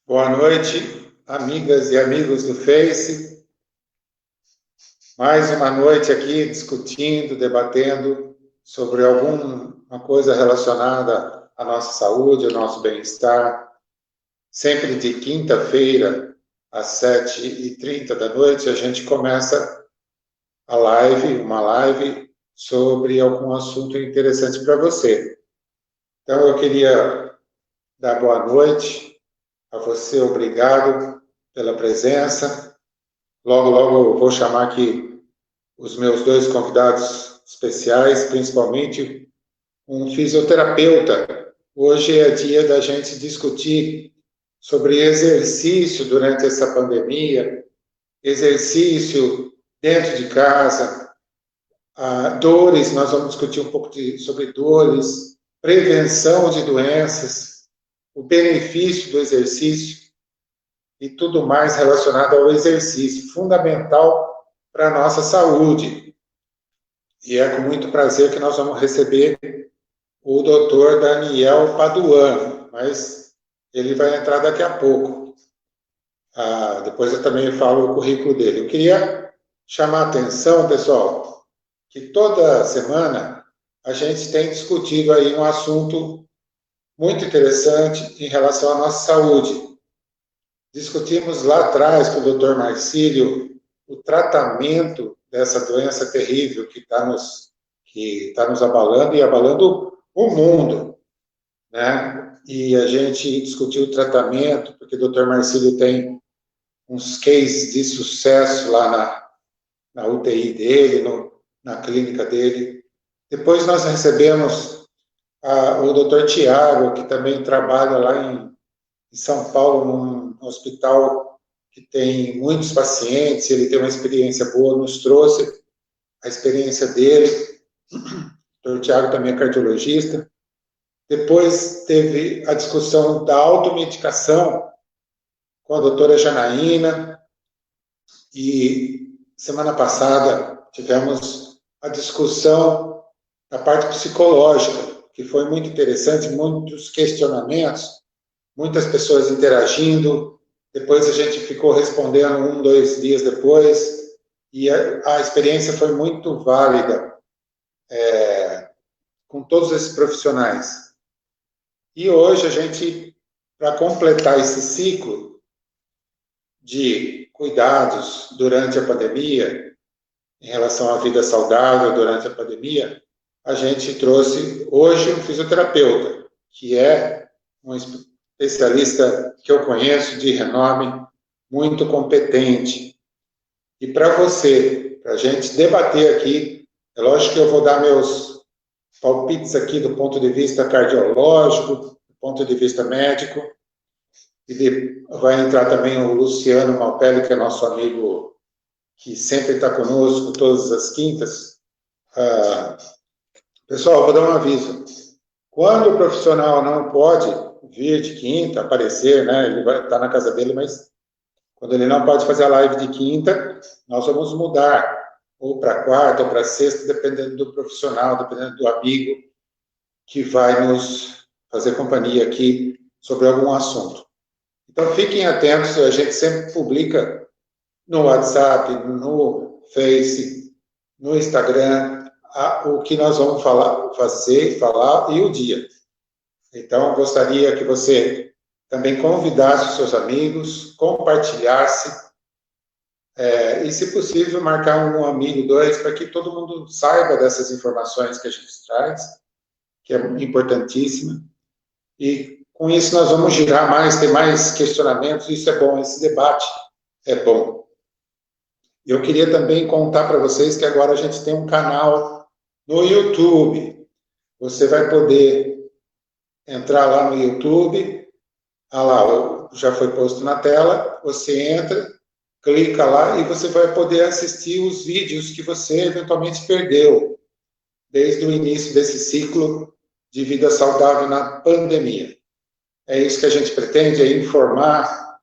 Boa noite, amigas e amigos do Face. Mais uma noite aqui discutindo, debatendo sobre alguma coisa relacionada à nossa saúde, ao nosso bem-estar. Sempre de quinta-feira, às 7h30 da noite, a gente começa uma live sobre algum assunto interessante para você. Então, eu queria dar boa noite a você, obrigado pela presença. Logo, logo eu vou chamar aqui os meus dois convidados especiais, principalmente um fisioterapeuta. Hoje é dia da gente discutir sobre exercício durante essa pandemia, exercício dentro de casa, dores, nós vamos discutir um pouco sobre dores, prevenção de doenças, o benefício do exercício e tudo mais relacionado ao exercício, fundamental para a nossa saúde. E é com muito prazer que nós vamos receber o Dr. Daniel Paduano, mas ele vai entrar daqui a pouco. Depois eu também falo o currículo dele. Eu queria chamar a atenção, pessoal, que toda semana a gente tem discutido aí um assunto muito interessante em relação à nossa saúde. Discutimos lá atrás com o Dr. Marcílio o tratamento dessa doença terrível que está nos abalando e abalando o mundo, né? E a gente discutiu o tratamento, porque o Dr. Marcílio tem uns cases de sucesso lá na UTI dele, na clínica dele. Depois nós recebemos o Dr. Tiago, que também trabalha lá em São Paulo, num hospital que tem muitos pacientes, ele tem uma experiência boa, nos trouxe a experiência dele. O Dr. Tiago também é cardiologista. Depois teve a discussão da automedicação com a doutora Janaína. E semana passada tivemos a discussão da parte psicológica, que foi muito interessante, muitos questionamentos, muitas pessoas interagindo. Depois a gente ficou respondendo 2 dias depois, e a experiência foi muito válida com todos esses profissionais. E hoje a gente, para completar esse ciclo de cuidados durante a pandemia, em relação à vida saudável durante a pandemia, a gente trouxe hoje um fisioterapeuta, que é um especialista que eu conheço, de renome, muito competente. E para você, para a gente debater aqui, é lógico que eu vou dar meus palpites aqui do ponto de vista cardiológico, do ponto de vista médico, e vai entrar também o Luciano Malpelli, que é nosso amigo, que sempre está conosco todas as quintas. Pessoal, vou dar um aviso. Quando o profissional não pode vir de quinta, aparecer, né? Ele vai estar na casa dele, mas quando ele não pode fazer a live de quinta, nós vamos mudar, ou para quarta, ou para sexta, dependendo do profissional, dependendo do amigo que vai nos fazer companhia aqui sobre algum assunto. Então, fiquem atentos, a gente sempre publica no WhatsApp, no Face, no Instagram, o que nós vamos falar e o dia. Então, gostaria que você também convidasse os seus amigos, compartilhasse, e, se possível, marcar um amigo, 2, para que todo mundo saiba dessas informações que a gente traz, que é importantíssima. E, com isso, nós vamos girar mais, ter mais questionamentos, isso é bom, esse debate é bom. Eu queria também contar para vocês que agora a gente tem um canal no YouTube. Você vai poder entrar lá no YouTube, lá, já foi posto na tela, você entra, clica lá e você vai poder assistir os vídeos que você eventualmente perdeu desde o início desse ciclo de vida saudável na pandemia. É isso que a gente pretende, é informar,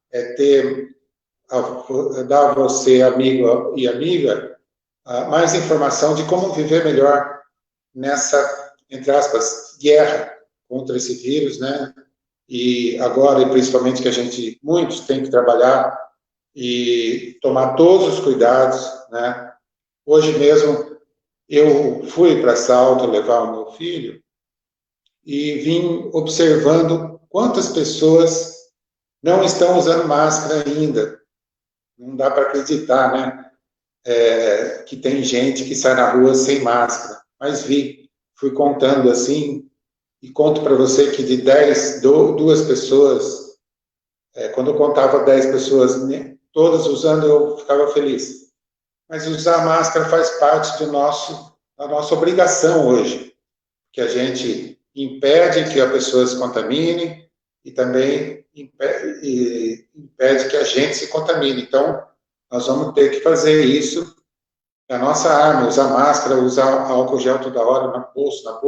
dar a você, amigo e amiga, mais informação de como viver melhor nessa, entre aspas, guerra contra esse vírus, né? e agora, e principalmente que muitos têm que trabalhar e tomar todos os cuidados, né? Hoje mesmo eu fui para Salto levar o meu filho e vim observando quantas pessoas não estão usando máscara ainda. Não dá para acreditar, né? Que tem gente que sai na rua sem máscara. Mas fui contando assim, e conto para você que de 10, duas pessoas, quando eu contava 10 pessoas, né, todas usando, eu ficava feliz. Mas usar máscara faz parte da nossa obrigação hoje, que a gente impede que a pessoa se contamine e também impede que a gente se contamine. Então, nós vamos ter que fazer isso. A nossa arma, usar máscara, usar álcool gel toda hora na bolsa,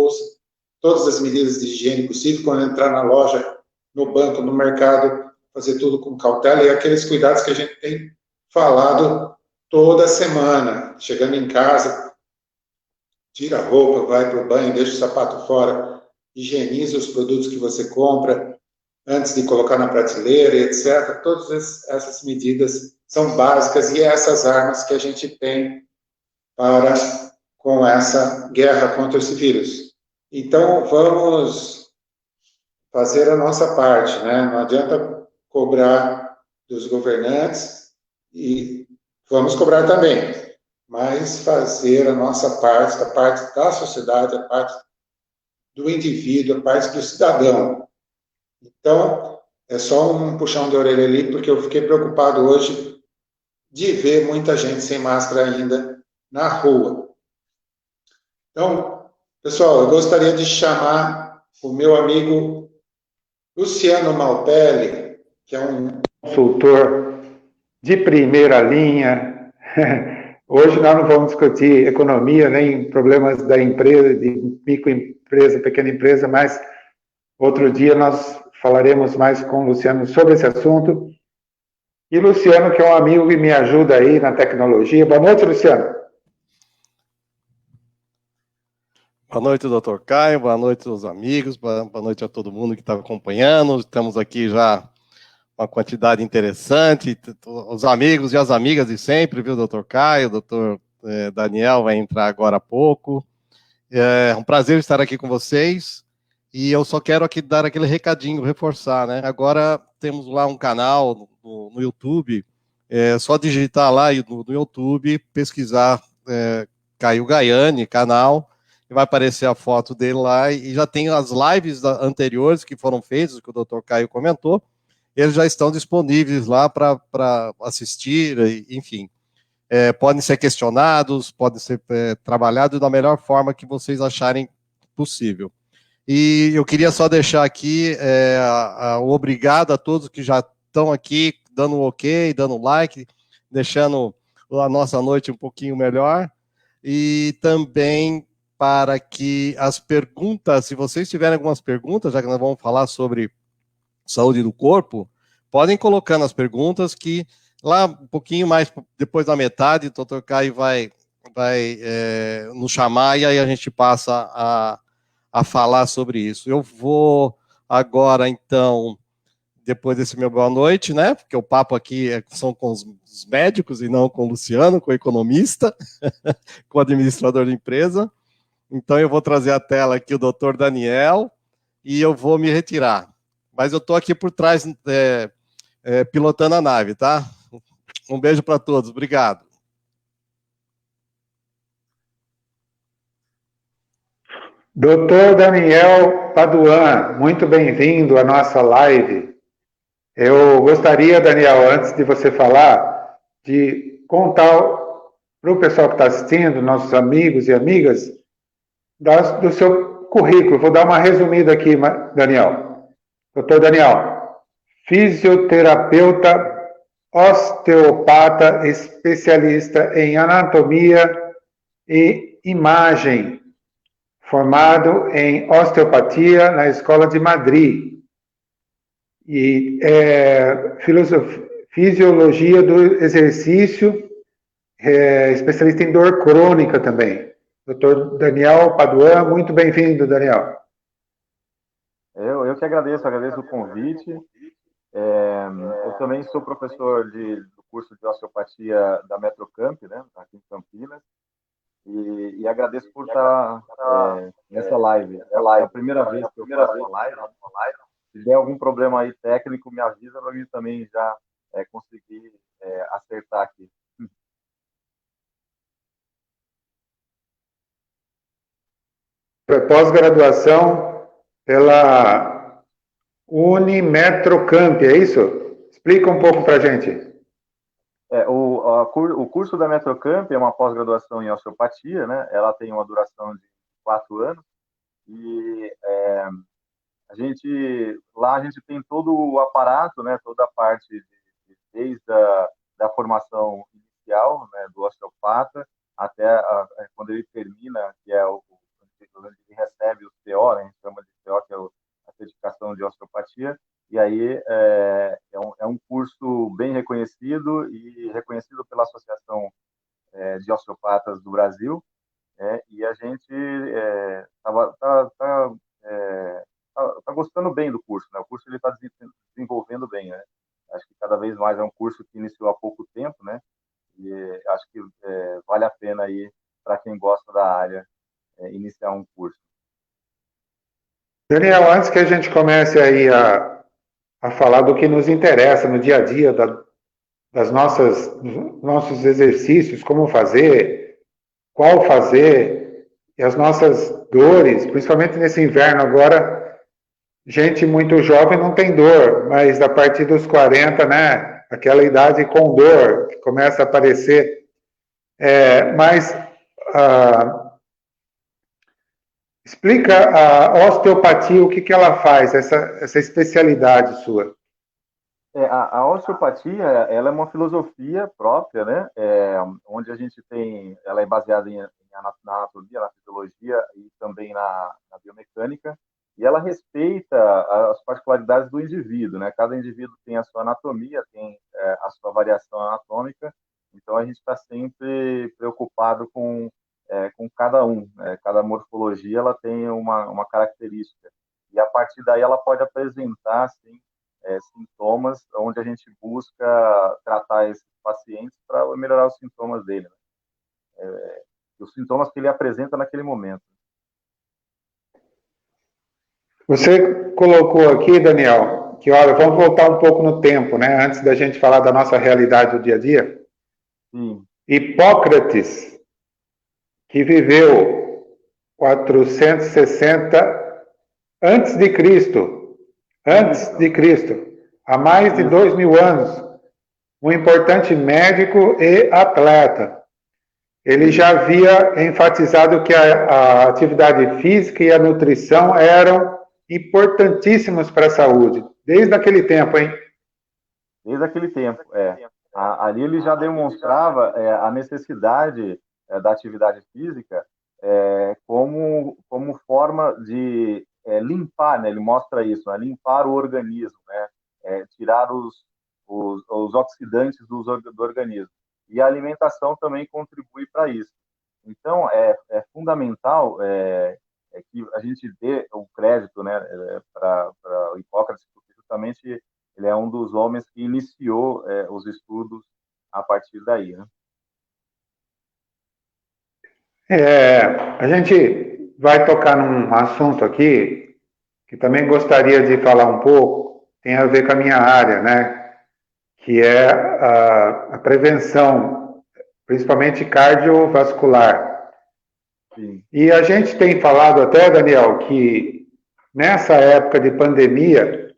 todas as medidas de higiene possível, quando entrar na loja, no banco, no mercado, fazer tudo com cautela e aqueles cuidados que a gente tem falado toda semana. Chegando em casa, tira a roupa, vai para o banho, deixa o sapato fora, higieniza os produtos que você compra antes de colocar na prateleira, etc. Todas essas medidas são básicas e essas armas que a gente tem para com essa guerra contra esse vírus. Então, vamos fazer a nossa parte, né? Não adianta cobrar dos governantes e vamos cobrar também, mas fazer a nossa parte, a parte da sociedade, a parte do indivíduo, a parte do cidadão. Então, é só um puxão de orelha ali, porque eu fiquei preocupado hoje de ver muita gente sem máscara ainda na rua. Então, pessoal, eu gostaria de chamar o meu amigo Luciano Malpelli, que é um consultor de primeira linha. Hoje nós não vamos discutir economia, nem problemas da empresa, de microempresa, pequena empresa, mas outro dia nós falaremos mais com o Luciano sobre esse assunto. E Luciano, que é um amigo que me ajuda aí na tecnologia. Boa noite, Luciano. Boa noite, doutor Caio, boa noite aos amigos, boa noite a todo mundo que está acompanhando. Estamos aqui já uma quantidade interessante, os amigos e as amigas de sempre, viu, doutor Caio, doutor Daniel vai entrar agora há pouco. É um prazer estar aqui com vocês e eu só quero aqui dar aquele recadinho, reforçar, né? Agora temos lá um canal no YouTube, só digitar lá no YouTube, pesquisar Caio Gaiani, canal, e vai aparecer a foto dele lá, e já tem as lives anteriores que foram feitas, que o Dr. Caio comentou, eles já estão disponíveis lá para assistir, enfim. Podem ser questionados, podem ser trabalhados da melhor forma que vocês acharem possível. E eu queria só deixar aqui o obrigado a todos que já estão aqui, dando um ok, dando um like, deixando a nossa noite um pouquinho melhor, e também para que as perguntas, se vocês tiverem algumas perguntas, já que nós vamos falar sobre saúde do corpo, podem colocando as perguntas que lá um pouquinho mais depois da metade, o Dr. Caio vai nos chamar e aí a gente passa a falar sobre isso. Eu vou agora, então, depois desse meu boa noite, né, porque o papo aqui são com os médicos e não com o Luciano, com o economista, com o administrador de empresa. Então, eu vou trazer à tela aqui o doutor Daniel e eu vou me retirar. Mas eu estou aqui por trás, pilotando a nave, tá? Um beijo para todos. Obrigado. Doutor Daniel Paduan, muito bem-vindo à nossa live. Eu gostaria, Daniel, antes de você falar, de contar para o pessoal que está assistindo, nossos amigos e amigas, do seu currículo. Vou dar uma resumida aqui, Daniel. Doutor Daniel, fisioterapeuta, osteopata, especialista em anatomia e imagem, formado em osteopatia na Escola de Madrid. E fisiologia do exercício, especialista em dor crônica também. Dr. Daniel Paduan, muito bem-vindo, Daniel. Eu que agradeço o convite. Eu também sou professor do curso de osteopatia da Metrocamp, né, aqui em Campinas, e agradeço por estar nessa live. É a primeira vez que eu faço uma live, né? Se der algum problema aí técnico, me avisa para mim também já conseguir acertar aqui. Pós-graduação pela Unimetrocamp, é isso? Explica um pouco para a gente. O curso da Metrocamp é uma pós-graduação em osteopatia, né? Ela tem uma duração de 4 anos e lá a gente tem todo o aparato, né? Toda a parte desde da formação inicial, né? Do osteopata até quando ele termina, que é quando ele recebe o CO, né? A gente chama de CO, que é a certificação de osteopatia. E aí é um curso bem reconhecido e reconhecido pela Associação de Osteopatas do Brasil. E a gente tá gostando bem do curso, né? O curso ele está desenvolvendo bem, né? Acho que cada vez mais é um curso que iniciou há pouco tempo, né? E acho que vale a pena aí para quem gosta da área iniciar um curso. Daniel, antes que a gente comece aí a falar do que nos interessa no dia a dia, dos nossos exercícios, como fazer, qual fazer, e as nossas dores, principalmente nesse inverno agora, gente muito jovem não tem dor, mas a partir dos 40, né, aquela idade com dor, que começa a aparecer. Explica a osteopatia, o que ela faz, essa especialidade sua. A osteopatia, ela é uma filosofia própria, né? Onde a gente ela é baseada na anatomia, na fisiologia e também na biomecânica, e ela respeita as particularidades do indivíduo, né? Cada indivíduo tem a sua anatomia, tem a sua variação anatômica, então a gente está sempre preocupado com cada um, né? Cada morfologia ela tem uma característica, e a partir daí ela pode apresentar, assim, sintomas, onde a gente busca tratar esses pacientes para melhorar os sintomas dele, né? Os sintomas que ele apresenta naquele momento. Você colocou aqui, Daniel, que olha, vamos voltar um pouco no tempo, né? Antes da gente falar da nossa realidade do dia a dia. Sim. Hipócrates, que viveu 460 antes de Cristo, há mais de 2.000 anos, um importante médico e atleta. Ele já havia enfatizado que a atividade física e a nutrição eram importantíssimos para a saúde, desde aquele tempo, hein? Desde aquele tempo, ali ele já demonstrava a necessidade da atividade física como forma de limpar, né? Ele mostra isso, né? Limpar o organismo, né? Tirar os oxidantes do organismo. E a alimentação também contribui para isso. Então, é fundamental que a gente dê o crédito, né, para o Hipócrates, porque justamente ele é um dos homens que iniciou os estudos a partir daí, né? A gente vai tocar num assunto aqui que também gostaria de falar um pouco, tem a ver com a minha área, né? Que é a prevenção, principalmente cardiovascular. Sim. E a gente tem falado até, Daniel, que nessa época de pandemia,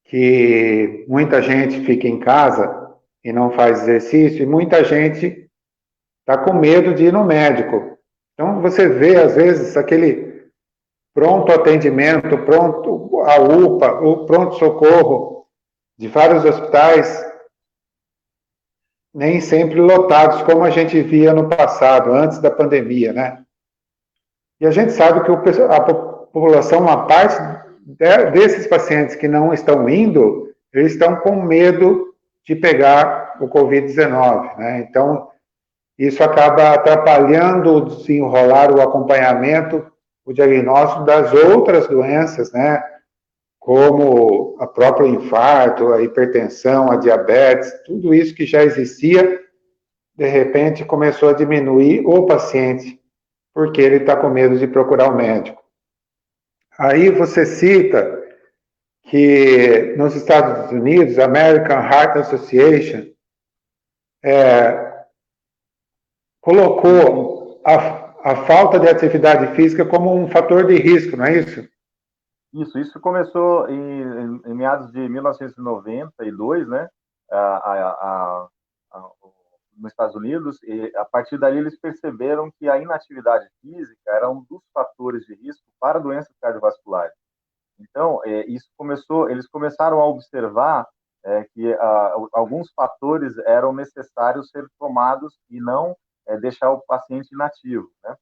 que muita gente fica em casa e não faz exercício, e muita gente está com medo de ir no médico. Então, você vê, às vezes, aquele pronto atendimento, a UPA, o pronto-socorro de vários hospitais, nem sempre lotados, como a gente via no passado, antes da pandemia, né? E a gente sabe que a população, uma parte desses pacientes que não estão indo, eles estão com medo de pegar o Covid-19, né? Então, isso acaba atrapalhando o desenrolar, o acompanhamento, o diagnóstico das outras doenças, né? como a próprio infarto, a hipertensão, a diabetes, tudo isso que já existia, de repente começou a diminuir o paciente, porque ele está com medo de procurar o médico. Aí você cita que nos Estados Unidos, a American Heart Association colocou a falta de atividade física como um fator de risco, não é isso? Isso começou em meados de 1992, né? Nos Estados Unidos, e a partir dali eles perceberam que a inatividade física era um dos fatores de risco para doenças cardiovasculares. Então, eles começaram a observar que alguns fatores eram necessários ser tomados e não deixar o paciente inativo, né?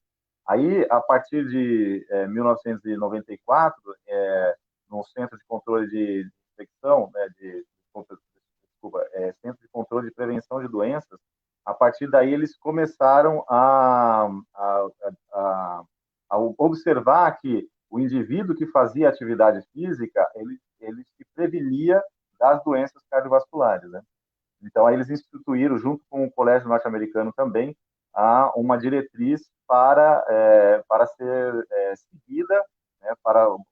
Aí, a partir de 1994, no Centro de Controle de Infecção, né, Centro de Controle de Prevenção de Doenças, a partir daí eles começaram a observar que o indivíduo que fazia atividade física, ele se previnia das doenças cardiovasculares, né? Então, aí eles instituíram, junto com o Colégio Norte-Americano também, uma diretriz para ser seguida, né, para os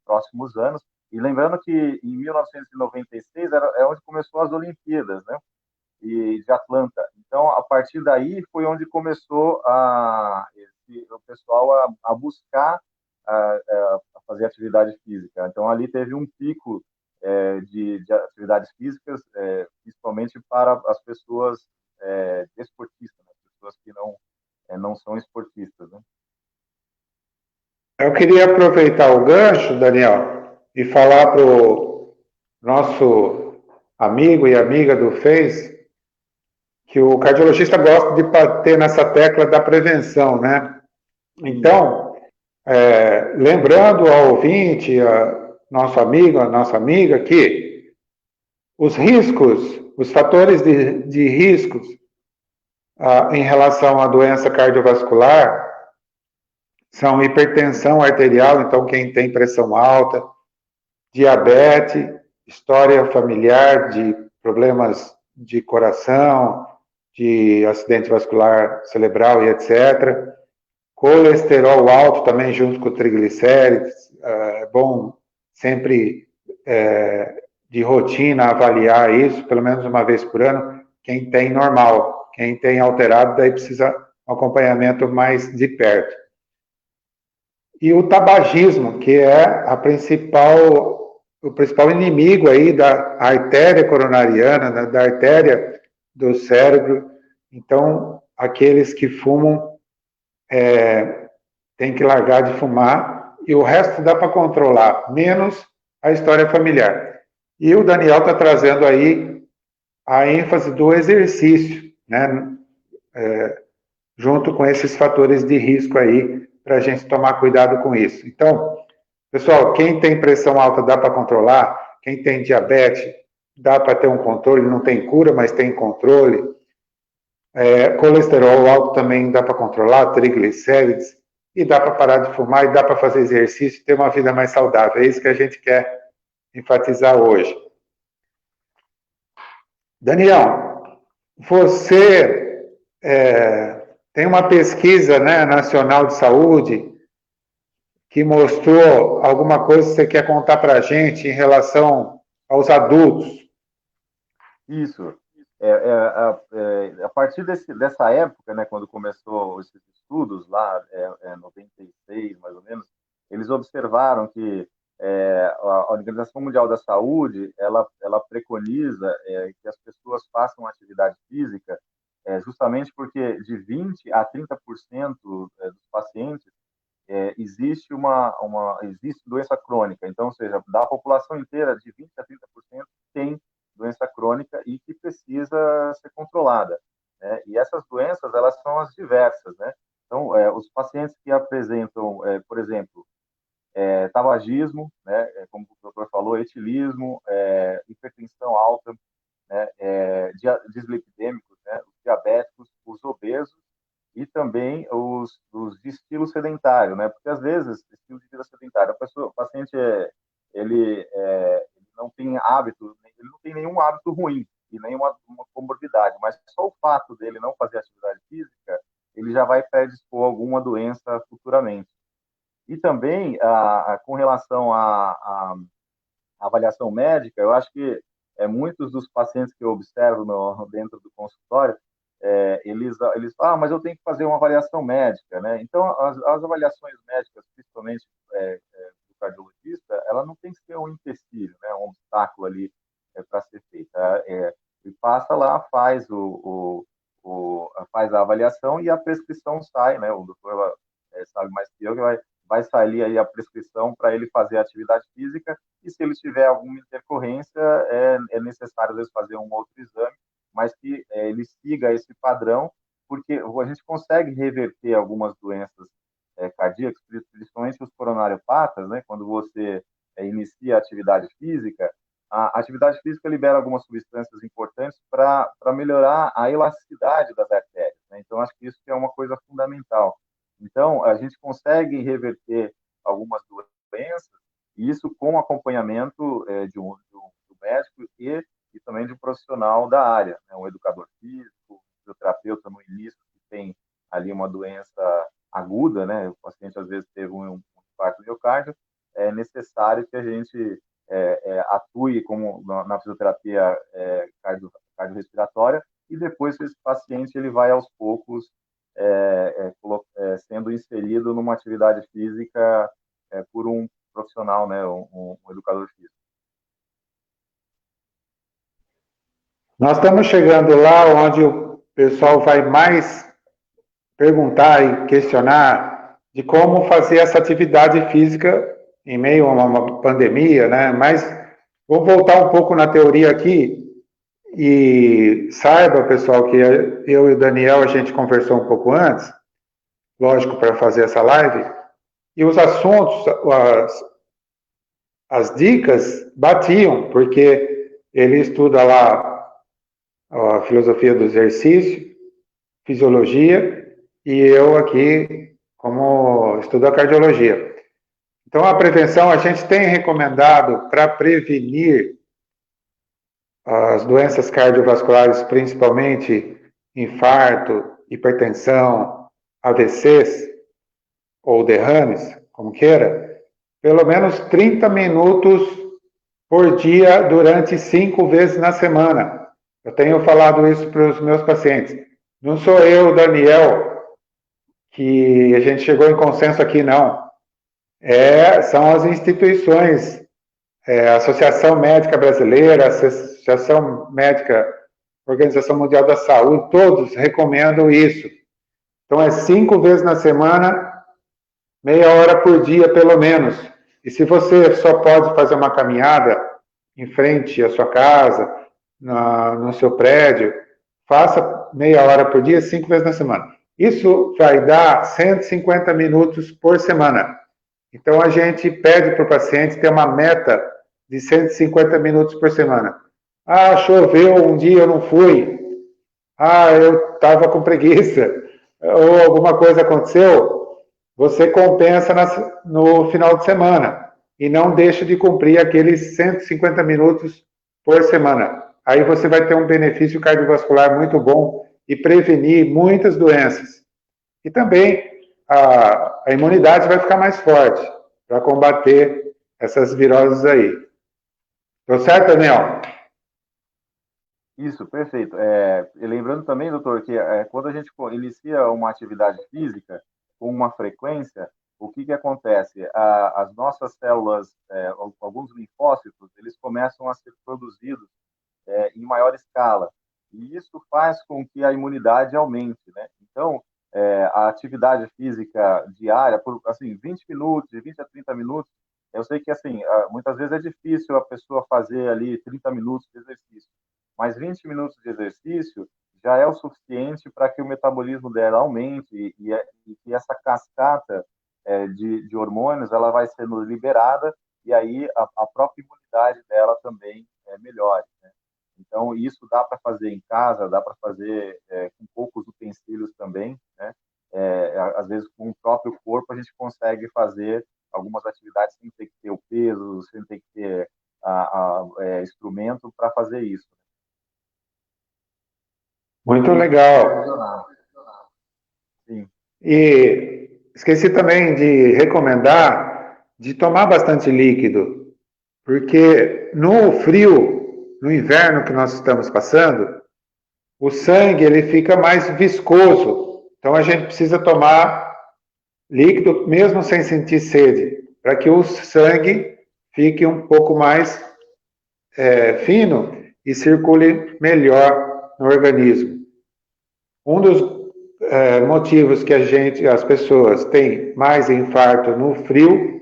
próximos anos. E lembrando que em 1996 é onde começou as Olimpíadas, né, de Atlanta. Então, a partir daí foi onde começou o pessoal a buscar a fazer atividade física. Então, ali teve um pico de atividades físicas, principalmente para as pessoas desportistas, né? Pessoas que não são esportistas, né? Eu queria aproveitar o gancho, Daniel, e falar para o nosso amigo e amiga do Face que o cardiologista gosta de bater nessa tecla da prevenção, né? Então, lembrando ao ouvinte, nosso amigo, a nossa amiga, que os riscos, os fatores de riscos em relação à doença cardiovascular são hipertensão arterial, então quem tem pressão alta, diabetes, história familiar de problemas de coração, de acidente vascular cerebral e etc. Colesterol alto também junto com triglicérides, é bom sempre de rotina avaliar isso, pelo menos uma vez por ano, quem tem normal, quem tem alterado, daí precisa um acompanhamento mais de perto. E o tabagismo, que é o principal inimigo aí da artéria coronariana, né, da artéria do cérebro. Então, aqueles que fumam têm que largar de fumar e o resto dá para controlar, menos a história familiar. E o Daniel está trazendo aí a ênfase do exercício, né, junto com esses fatores de risco aí, para a gente tomar cuidado com isso. Então, pessoal, quem tem pressão alta dá para controlar, quem tem diabetes dá para ter um controle, não tem cura, mas tem controle. Colesterol alto também dá para controlar, triglicérides, e dá para parar de fumar, e dá para fazer exercício e ter uma vida mais saudável. É isso que a gente quer enfatizar hoje. Daniel, você tem uma pesquisa, né, nacional de saúde que mostrou alguma coisa que você quer contar para a gente em relação aos adultos. Isso. A partir dessa época, né, quando começou esses estudos, lá em 96, mais ou menos, eles observaram que a Organização Mundial da Saúde, ela preconiza que as pessoas façam atividade física, justamente porque de 20% a 30% dos pacientes existe existe doença crônica. Então, ou seja, da população inteira, de 20% a 30% tem doença crônica e que precisa ser controlada, né? E essas doenças, elas são as diversas, né? Então, os pacientes que apresentam, por exemplo, tabagismo, né, como o doutor falou, etilismo, hipertensão alta, né, dislipidêmicos, né, os diabéticos, os obesos e também os de estilo sedentário, né? Porque às vezes estilo de vida sedentário, o paciente ele tem hábito, ele não tem nenhum hábito ruim e nenhuma uma comorbidade, mas só o fato dele não fazer atividade física, ele já vai predispor alguma doença futuramente. E também, com relação à avaliação médica, eu acho que muitos dos pacientes que eu observo dentro do consultório, eles falam, mas eu tenho que fazer uma avaliação médica, né? Então, as avaliações médicas, principalmente do cardiologista, ela não tem que ser um empecilho, né? Um obstáculo ali para ser feita. Ele passa lá, faz a avaliação e a prescrição sai, né? O doutor sabe mais que eu, que vai sair aí a prescrição para ele fazer atividade física, e se ele tiver alguma intercorrência, é necessário, às vezes, fazer um outro exame, mas que ele siga esse padrão, porque a gente consegue reverter algumas doenças cardíacas, principalmente os coronariopatas, né? Quando você inicia a atividade física, a atividade física libera algumas substâncias importantes para melhorar a elasticidade das artérias, né? Então, acho que isso é uma coisa fundamental. Então, a gente consegue reverter algumas doenças, e isso com acompanhamento do médico e também de um profissional da área, né? Um educador físico, um fisioterapeuta no início, que tem ali uma doença aguda, né? O paciente às vezes teve um infarto do miocárdio, é necessário que a gente atue como na fisioterapia cardiorrespiratória, e depois esse paciente ele vai aos poucos sendo inserido numa atividade física por um profissional, né, um educador físico. Nós estamos chegando lá onde o pessoal vai mais perguntar e questionar de como fazer essa atividade física em meio a uma pandemia, né? Mas vou voltar um pouco na teoria aqui e saiba, pessoal, que eu e o Daniel, a gente conversou um pouco antes, lógico, para fazer essa live, e os assuntos, as dicas batiam, porque ele estuda lá a filosofia do exercício, fisiologia, e eu aqui como estudo a cardiologia. Então, a prevenção a gente tem recomendado para prevenir as doenças cardiovasculares, principalmente infarto, hipertensão, AVCs ou derrames, como queira, pelo menos 30 minutos por dia durante 5 vezes na semana. Eu tenho falado isso para os meus pacientes. Não sou eu, Daniel, que a gente chegou em consenso aqui, não. São as instituições, a Associação Médica Brasileira, a Associação Médica, Organização Mundial da Saúde, todos recomendam isso. Então, 5 vezes na semana, meia hora por dia, pelo menos. E se você só pode fazer uma caminhada em frente à sua casa, no seu prédio, faça meia hora por dia, 5 vezes na semana. Isso vai dar 150 minutos por semana. Então, a gente pede para o paciente ter uma meta de 150 minutos por semana. Ah, choveu um dia, eu não fui. Ah, eu estava com preguiça. Ou alguma coisa aconteceu. Você compensa no final de semana. E não deixa de cumprir aqueles 150 minutos por semana. Aí você vai ter um benefício cardiovascular muito bom e prevenir muitas doenças. E também a imunidade vai ficar mais forte para combater essas viroses aí. Tô certo, Daniel? Isso, perfeito. E lembrando também, doutor, que quando a gente inicia uma atividade física com uma frequência, o que acontece? As nossas células, alguns linfócitos, eles começam a ser produzidos em maior escala. E isso faz com que a imunidade aumente, né? Então, a atividade física diária, por assim, 20 minutos, de 20 a 30 minutos, eu sei que assim, muitas vezes é difícil a pessoa fazer ali 30 minutos de exercício, mas 20 minutos de exercício já é o suficiente para que o metabolismo dela aumente e que essa cascata de hormônios ela vai sendo liberada, e aí a própria imunidade dela também melhore, né? Então, isso dá para fazer em casa, dá para fazer com poucos utensílios também, né? Às vezes, com o próprio corpo, a gente consegue fazer algumas atividades sem ter que ter o peso, sem ter que ter instrumento para fazer isso. Muito legal. Sim. E esqueci também de recomendar de tomar bastante líquido, porque no frio, no inverno que nós estamos passando, o sangue ele fica mais viscoso. Então a gente precisa tomar líquido mesmo sem sentir sede, para que o sangue fique um pouco mais fino e circule melhor no organismo. Um dos motivos que as pessoas têm mais infarto no frio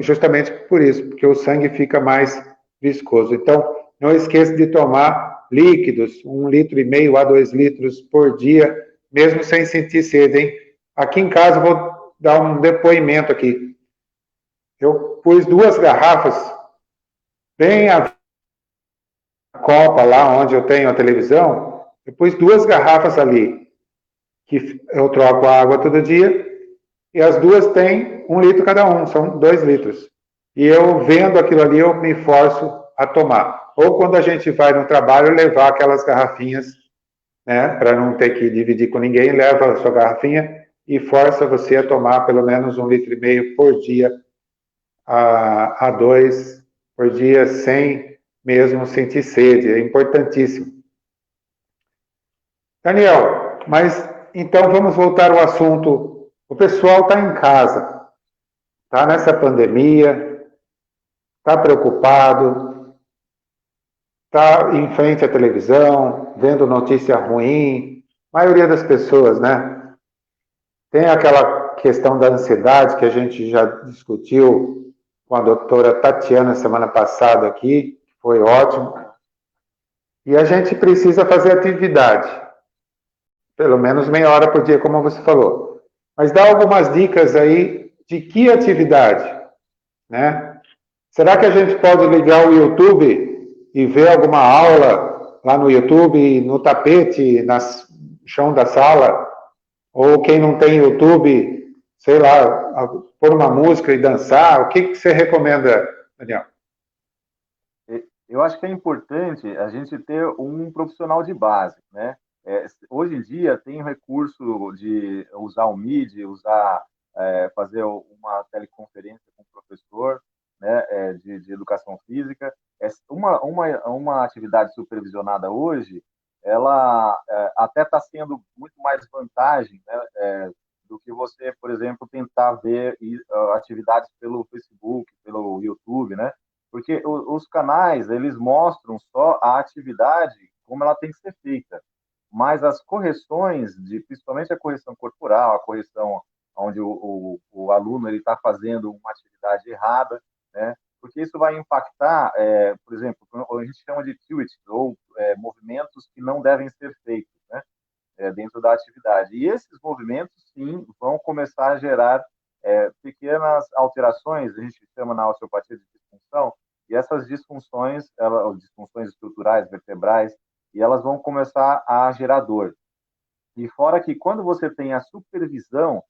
justamente por isso, porque o sangue fica mais viscoso. Então, não esqueça de tomar líquidos, 1,5 litro a 2 litros por dia, mesmo sem sentir sede, hein? Aqui em casa, vou dar um depoimento aqui. Eu pus 2 garrafas bem a copa lá onde eu tenho a televisão, eu pus 2 garrafas ali, que eu troco a água todo dia, e as 2 têm 1 litro cada um, são 2 litros. E eu vendo aquilo ali, eu me forço a tomar. Ou quando a gente vai no trabalho, levar aquelas garrafinhas, né, para não ter que dividir com ninguém, leva a sua garrafinha e força você a tomar pelo menos 1,5 litro por dia, a 2 por dia, sem mesmo sentir sede. É importantíssimo. Daniel, mas então vamos voltar ao assunto. O pessoal está em casa, está nessa pandemia, está preocupado, está em frente à televisão, vendo notícia ruim. A maioria das pessoas, né? Tem aquela questão da ansiedade que a gente já discutiu com a doutora Tatiana semana passada aqui, que foi ótimo. E a gente precisa fazer atividade, pelo menos meia hora por dia, como você falou. Mas dá algumas dicas aí de que atividade, né? Será que a gente pode ligar o YouTube e ver alguma aula lá no YouTube, no tapete, no chão da sala? Ou quem não tem YouTube, sei lá, pôr uma música e dançar? O que você recomenda, Daniel? Eu acho que é importante a gente ter um profissional de base, né? Hoje em dia tem o recurso de usar o Meet, fazer uma teleconferência com o professor, né, de educação física. Uma atividade supervisionada hoje, ela até está sendo muito mais vantagem, né, do que você, por exemplo, tentar ver atividades pelo Facebook, pelo YouTube, né? Porque os canais, eles mostram só a atividade como ela tem que ser feita, mas as correções, principalmente a correção corporal, a correção onde o aluno ele está fazendo uma atividade errada, né? Porque isso vai impactar, por exemplo, a gente chama de tilt, ou movimentos que não devem ser feitos, né? Dentro da atividade. E esses movimentos, sim, vão começar a gerar pequenas alterações, a gente chama na osteopatia de disfunção, e essas disfunções, disfunções estruturais, vertebrais, e elas vão começar a gerar dor. E fora que quando você tem a supervisão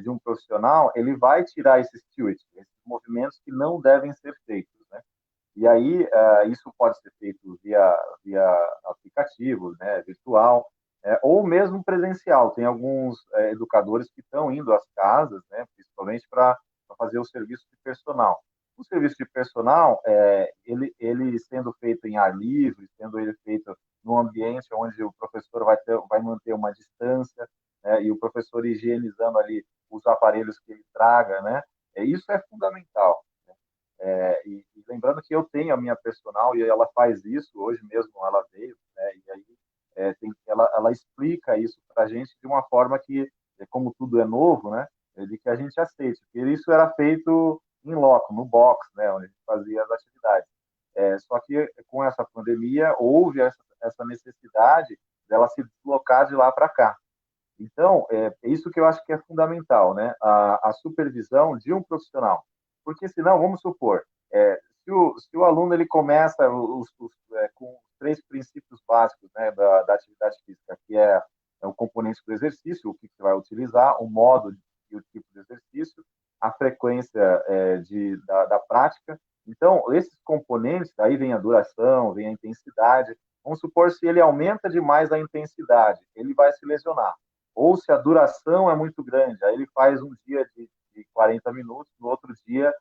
de um profissional, ele vai tirar esses tilts, esses movimentos que não devem ser feitos, né? E aí, isso pode ser feito via aplicativo, né, virtual, ou mesmo presencial. Tem alguns educadores que estão indo às casas, né, principalmente para fazer o serviço de personal. O serviço de personal, ele sendo feito em ar livre, sendo ele feito num ambiente onde o professor vai manter uma distância, né, e o professor higienizando ali os aparelhos que ele traga, né, isso é fundamental. E lembrando que eu tenho a minha personal e ela faz isso, hoje mesmo ela veio, né, e aí ela explica isso para a gente de uma forma que, como tudo é novo, né, de que a gente aceite, porque isso era feito em loco, no box, né, onde a gente fazia as atividades. Só que com essa pandemia houve essa necessidade dela se deslocar de lá para cá. Então, é isso que eu acho que é fundamental, né? A supervisão de um profissional. Porque senão, vamos supor, se o aluno ele começa com os 3 princípios básicos, né, da atividade física, que é o componente do exercício, o que você vai utilizar, o modo e o tipo de exercício, a frequência da prática, Então, esses componentes, daí vem a duração, vem a intensidade. Vamos supor se ele aumenta demais a intensidade, ele vai se lesionar. Ou se a duração é muito grande, aí ele faz um dia de 40 minutos, no outro dia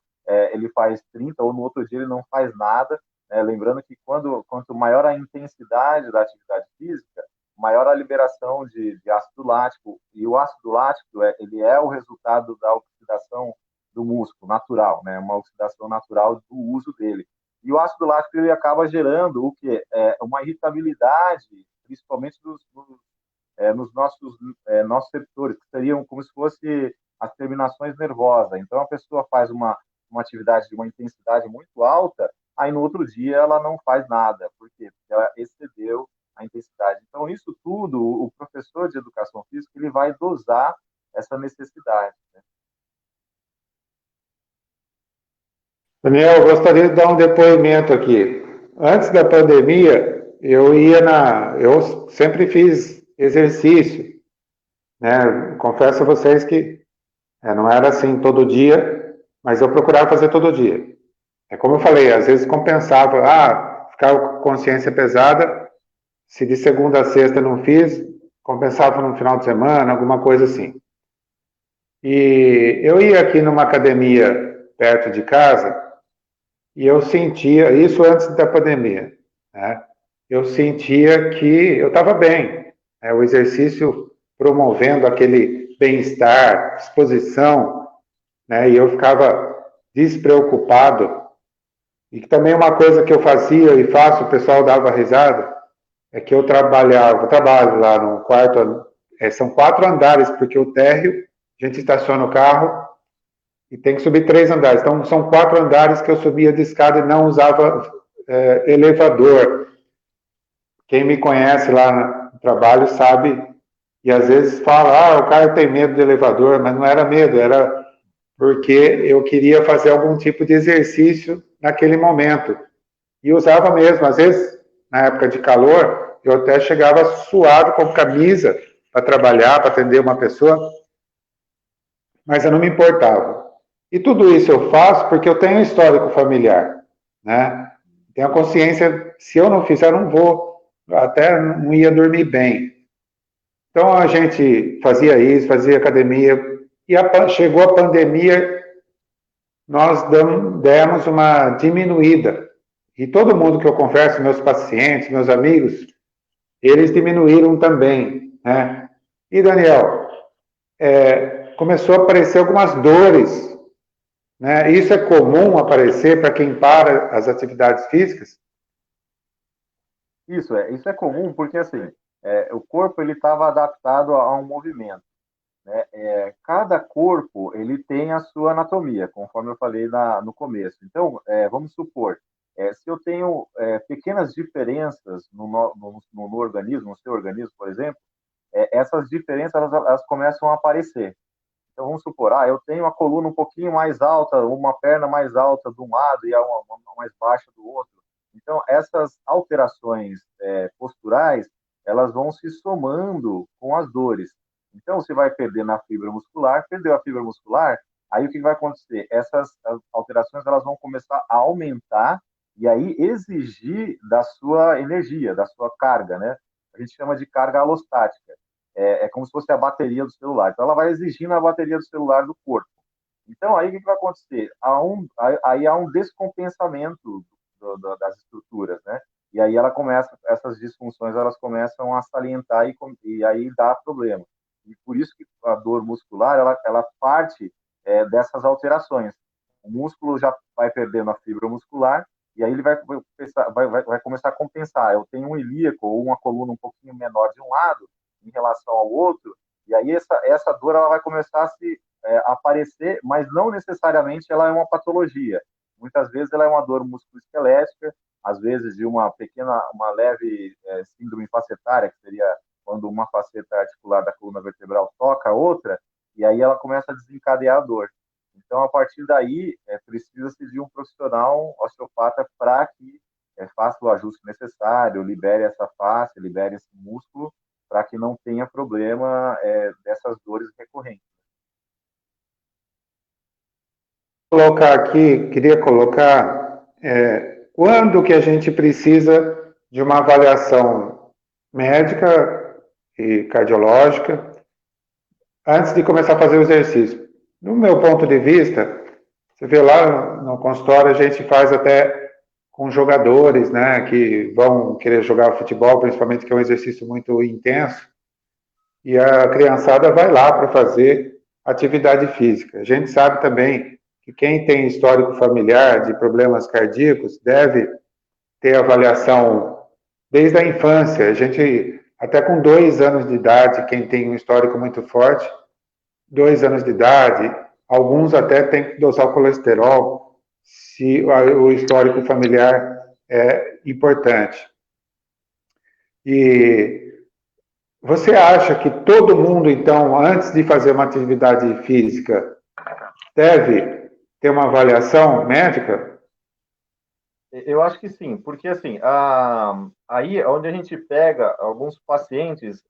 ele faz 30, ou no outro dia ele não faz nada. Lembrando que quanto maior a intensidade da atividade física, maior a liberação de ácido lático, e o ácido lático ele é o resultado da oxidação do músculo natural, né? Uma oxidação natural do uso dele. E o ácido lático ele acaba gerando o que uma irritabilidade, principalmente nos nossos receptores, que seriam como se fosse as terminações nervosas. Então a pessoa faz uma atividade de uma intensidade muito alta, aí no outro dia ela não faz nada. Por quê? Porque ela excedeu a intensidade. Então, isso tudo, o professor de educação física ele vai dosar essa necessidade. Né? Daniel, eu gostaria de dar um depoimento aqui. Antes da pandemia, eu sempre fiz exercício, né? Confesso a vocês que não era assim todo dia, mas eu procurava fazer todo dia. É como eu falei, às vezes compensava, ficava com consciência pesada, se de segunda a sexta não fiz, compensava no final de semana, alguma coisa assim. E eu ia aqui numa academia perto de casa e eu sentia, isso antes da pandemia, né? Eu sentia que eu estava bem, né? O exercício promovendo aquele bem-estar, disposição, né? E eu ficava despreocupado. E também uma coisa que eu fazia e faço, o pessoal dava risada, é que eu trabalho lá no quarto, são 4 andares, porque o térreo, a gente estaciona o carro e tem que subir 3 andares. Então, são 4 andares que eu subia de escada e não usava elevador. Quem me conhece lá no trabalho sabe, e às vezes fala, o cara tem medo de elevador, mas não era medo, era porque eu queria fazer algum tipo de exercício naquele momento. E usava mesmo, às vezes, na época de calor, eu até chegava suado com camisa para trabalhar, para atender uma pessoa, mas eu não me importava. E tudo isso eu faço porque eu tenho um histórico familiar, né? Tenho a consciência, se eu não fizer, eu não vou, até não ia dormir bem. Então a gente fazia isso, fazia academia, e chegou a pandemia, nós demos uma diminuída. E todo mundo que eu converso, meus pacientes, meus amigos, eles diminuíram também, né? E, Daniel, começou a aparecer algumas dores, né? Isso é comum aparecer para quem para as atividades físicas? Isso é comum porque, assim, o corpo ele estava adaptado a um movimento. Né? Cada corpo ele tem a sua anatomia, conforme eu falei no começo. Então, vamos supor, se eu tenho pequenas diferenças no organismo, no seu organismo, por exemplo, essas diferenças elas começam a aparecer. Então, vamos supor, eu tenho a coluna um pouquinho mais alta, uma perna mais alta de um lado e uma mais baixa do outro. Então, essas alterações posturais, elas vão se somando com as dores. Então, você vai perder na fibra muscular, perdeu a fibra muscular, aí o que vai acontecer? Essas alterações elas vão começar a aumentar e aí exigir da sua energia, da sua carga, né? A gente chama de carga alostática. É como se fosse a bateria do celular. Então, ela vai exigindo a bateria do celular do corpo. Então, aí o que vai acontecer? Aí há um descompensamento das estruturas, né? E aí essas disfunções elas começam a salientar e aí dá problema. E por isso que a dor muscular ela parte dessas alterações. O músculo já vai perdendo a fibra muscular e aí ele vai começar a compensar. Eu tenho um ilíaco ou uma coluna um pouquinho menor de um lado em relação ao outro, e aí essa dor ela vai começar a se aparecer, mas não necessariamente ela é uma patologia. Muitas vezes ela é uma dor musculoesquelética, às vezes de uma leve síndrome facetária, que seria quando uma faceta articular da coluna vertebral toca a outra, e aí ela começa a desencadear a dor. Então, a partir daí, precisa-se de um profissional osteopata para que faça o ajuste necessário, libere essa face, libere esse músculo, para que não tenha problema dessas dores recorrentes. Queria colocar quando que a gente precisa de uma avaliação médica e cardiológica antes de começar a fazer o exercício. No meu ponto de vista, você vê lá no consultório, a gente faz até com jogadores, né, que vão querer jogar futebol, principalmente que é um exercício muito intenso, e a criançada vai lá para fazer atividade física. A gente sabe também que quem tem histórico familiar de problemas cardíacos deve ter avaliação desde a infância. A gente, até com 2 anos de idade, quem tem um histórico muito forte, 2 anos de idade, alguns até têm que dosar o colesterol, se o histórico familiar é importante. E você acha que todo mundo, então, antes de fazer uma atividade física, deve ter uma avaliação médica? Eu acho que sim, porque assim, aí onde a gente pega alguns pacientes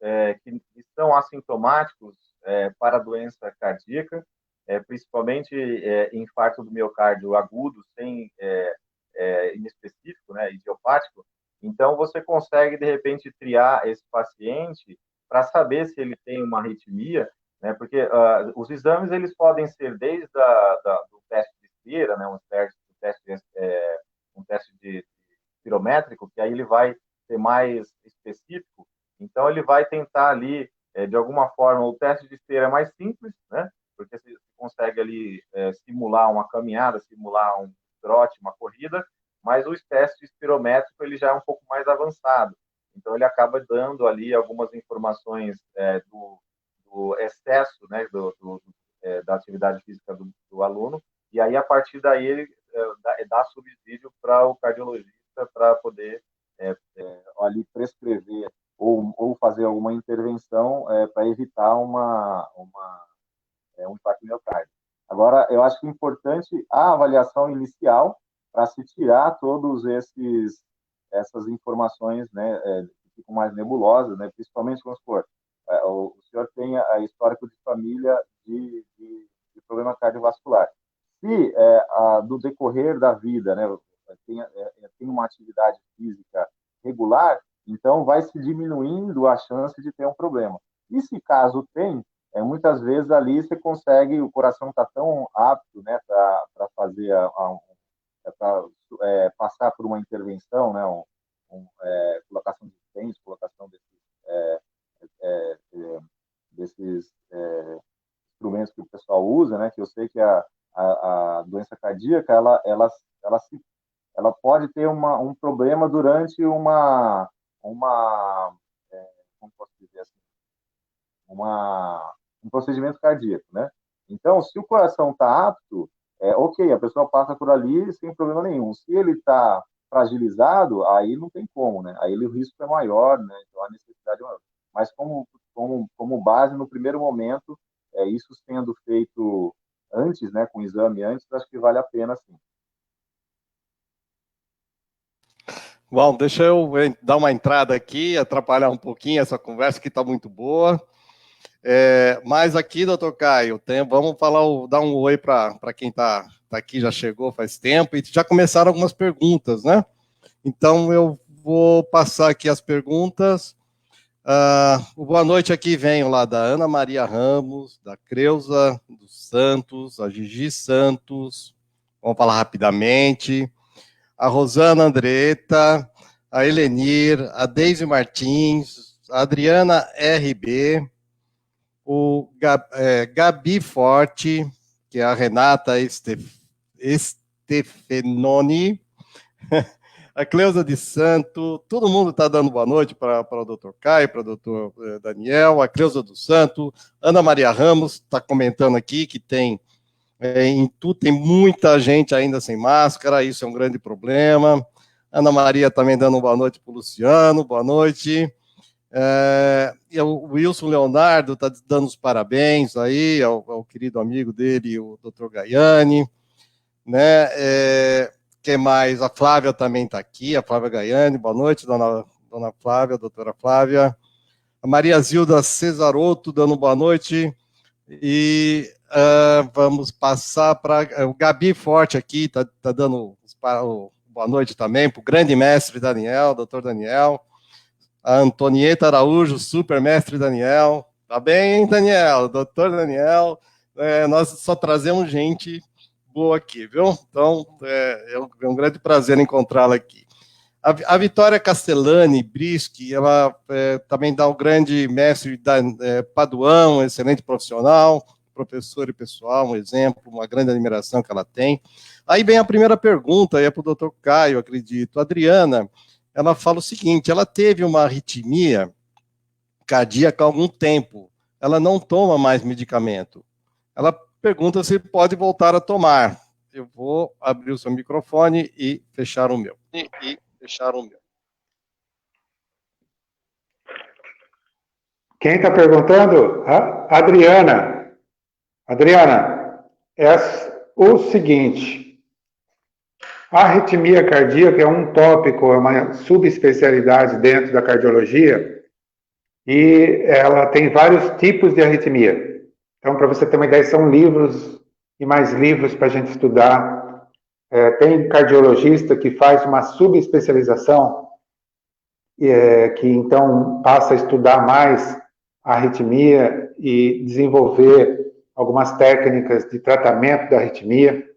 que estão assintomáticos para doença cardíaca, principalmente infarto do miocárdio agudo, sem inespecífico, né, idiopático, então você consegue, de repente, triar esse paciente para saber se ele tem uma arritmia, né, porque os exames eles podem ser desde do teste de esteira, né, um teste de pirométrico, que aí ele vai ser mais específico. Então, ele vai tentar ali, de alguma forma, o teste de esteira é mais simples, né? Porque você consegue ali simular uma caminhada, simular um trote, uma corrida, mas o teste espirométrico ele já é um pouco mais avançado. Então, ele acaba dando ali algumas informações do excesso, né, da atividade física do aluno, e aí, a partir daí, ele dá subsídio para o cardiologista para poder ali prescrever ou fazer alguma intervenção para evitar um infarto miocárdio. Agora, eu acho que é importante a avaliação inicial para se tirar todos essas informações, né, que ficam mais nebulosas, né, principalmente, vamos supor, o senhor tem a histórico de família de problema cardiovascular. Se do decorrer da vida, né, tem uma atividade física regular, então vai se diminuindo a chance de ter um problema. E se caso tem, muitas vezes ali você consegue, o coração está tão apto, né, para fazer passar por uma intervenção, né, colocação de stents, colocação desses instrumentos que o pessoal usa, né, que eu sei que a doença cardíaca ela pode ter um problema durante como posso dizer assim, um procedimento cardíaco, né? Então, se o coração está apto, ok, a pessoa passa por ali sem problema nenhum. Se ele está fragilizado, aí não tem como, né? Aí o risco é maior, né? Então a necessidade é maior. Mas como base, no primeiro momento, isso sendo feito antes, né, com o exame antes, acho que vale a pena, sim. Bom, deixa eu dar uma entrada aqui, atrapalhar um pouquinho essa conversa que está muito boa. Mas aqui, doutor Caio, vamos dar um oi para quem está aqui, já chegou faz tempo, e já começaram algumas perguntas, né? Então, eu vou passar aqui as perguntas. O boa noite aqui vem lá da Ana Maria Ramos, da Creuza dos Santos, a Gigi Santos, vamos falar rapidamente, a Rosana Andretta, a Helenir, a Deise Martins, a Adriana RB, o Gabi Forte, que é a Renata Stefenoni, a Cleusa de Santo, todo mundo está dando boa noite para o doutor Caio, para o doutor Daniel, a Cleusa do Santo, Ana Maria Ramos está comentando aqui que tem tem muita gente ainda sem máscara, isso é um grande problema. Ana Maria também dando boa noite para o Luciano, boa noite. E o Wilson Leonardo está dando os parabéns aí ao querido amigo dele, o doutor Gaiani, né? Que mais? A Flávia também está aqui, a Flávia Gaiani, boa noite, dona Flávia, doutora Flávia. A Maria Zilda Cesarotto dando boa noite. E vamos passar para o Gabi Forte aqui, está dando boa noite também para o grande mestre Daniel, doutor Daniel, a Antonieta Araújo, super mestre Daniel. Tá bem, hein, Daniel? Doutor Daniel, nós só trazemos gente boa aqui, viu? Então, é um grande prazer encontrá-la aqui. A Vitória Castellani Brischi, ela também dá o grande mestre Paduan, um excelente profissional, professor e pessoal, um exemplo, uma grande admiração que ela tem. Aí vem a primeira pergunta, é para o doutor Caio, acredito. A Adriana, ela fala o seguinte, ela teve uma arritmia cardíaca há algum tempo, ela não toma mais medicamento. Ela pergunta se pode voltar a tomar. Eu vou abrir o seu microfone e fechar o meu. Quem está perguntando? Adriana. Adriana, é o seguinte, a arritmia cardíaca é um tópico, é uma subespecialidade dentro da cardiologia e ela tem vários tipos de arritmia. Então, para você ter uma ideia, são livros e mais livros para a gente estudar. Tem cardiologista que faz uma subespecialização, que então passa a estudar mais a arritmia e desenvolver algumas técnicas de tratamento da arritmia.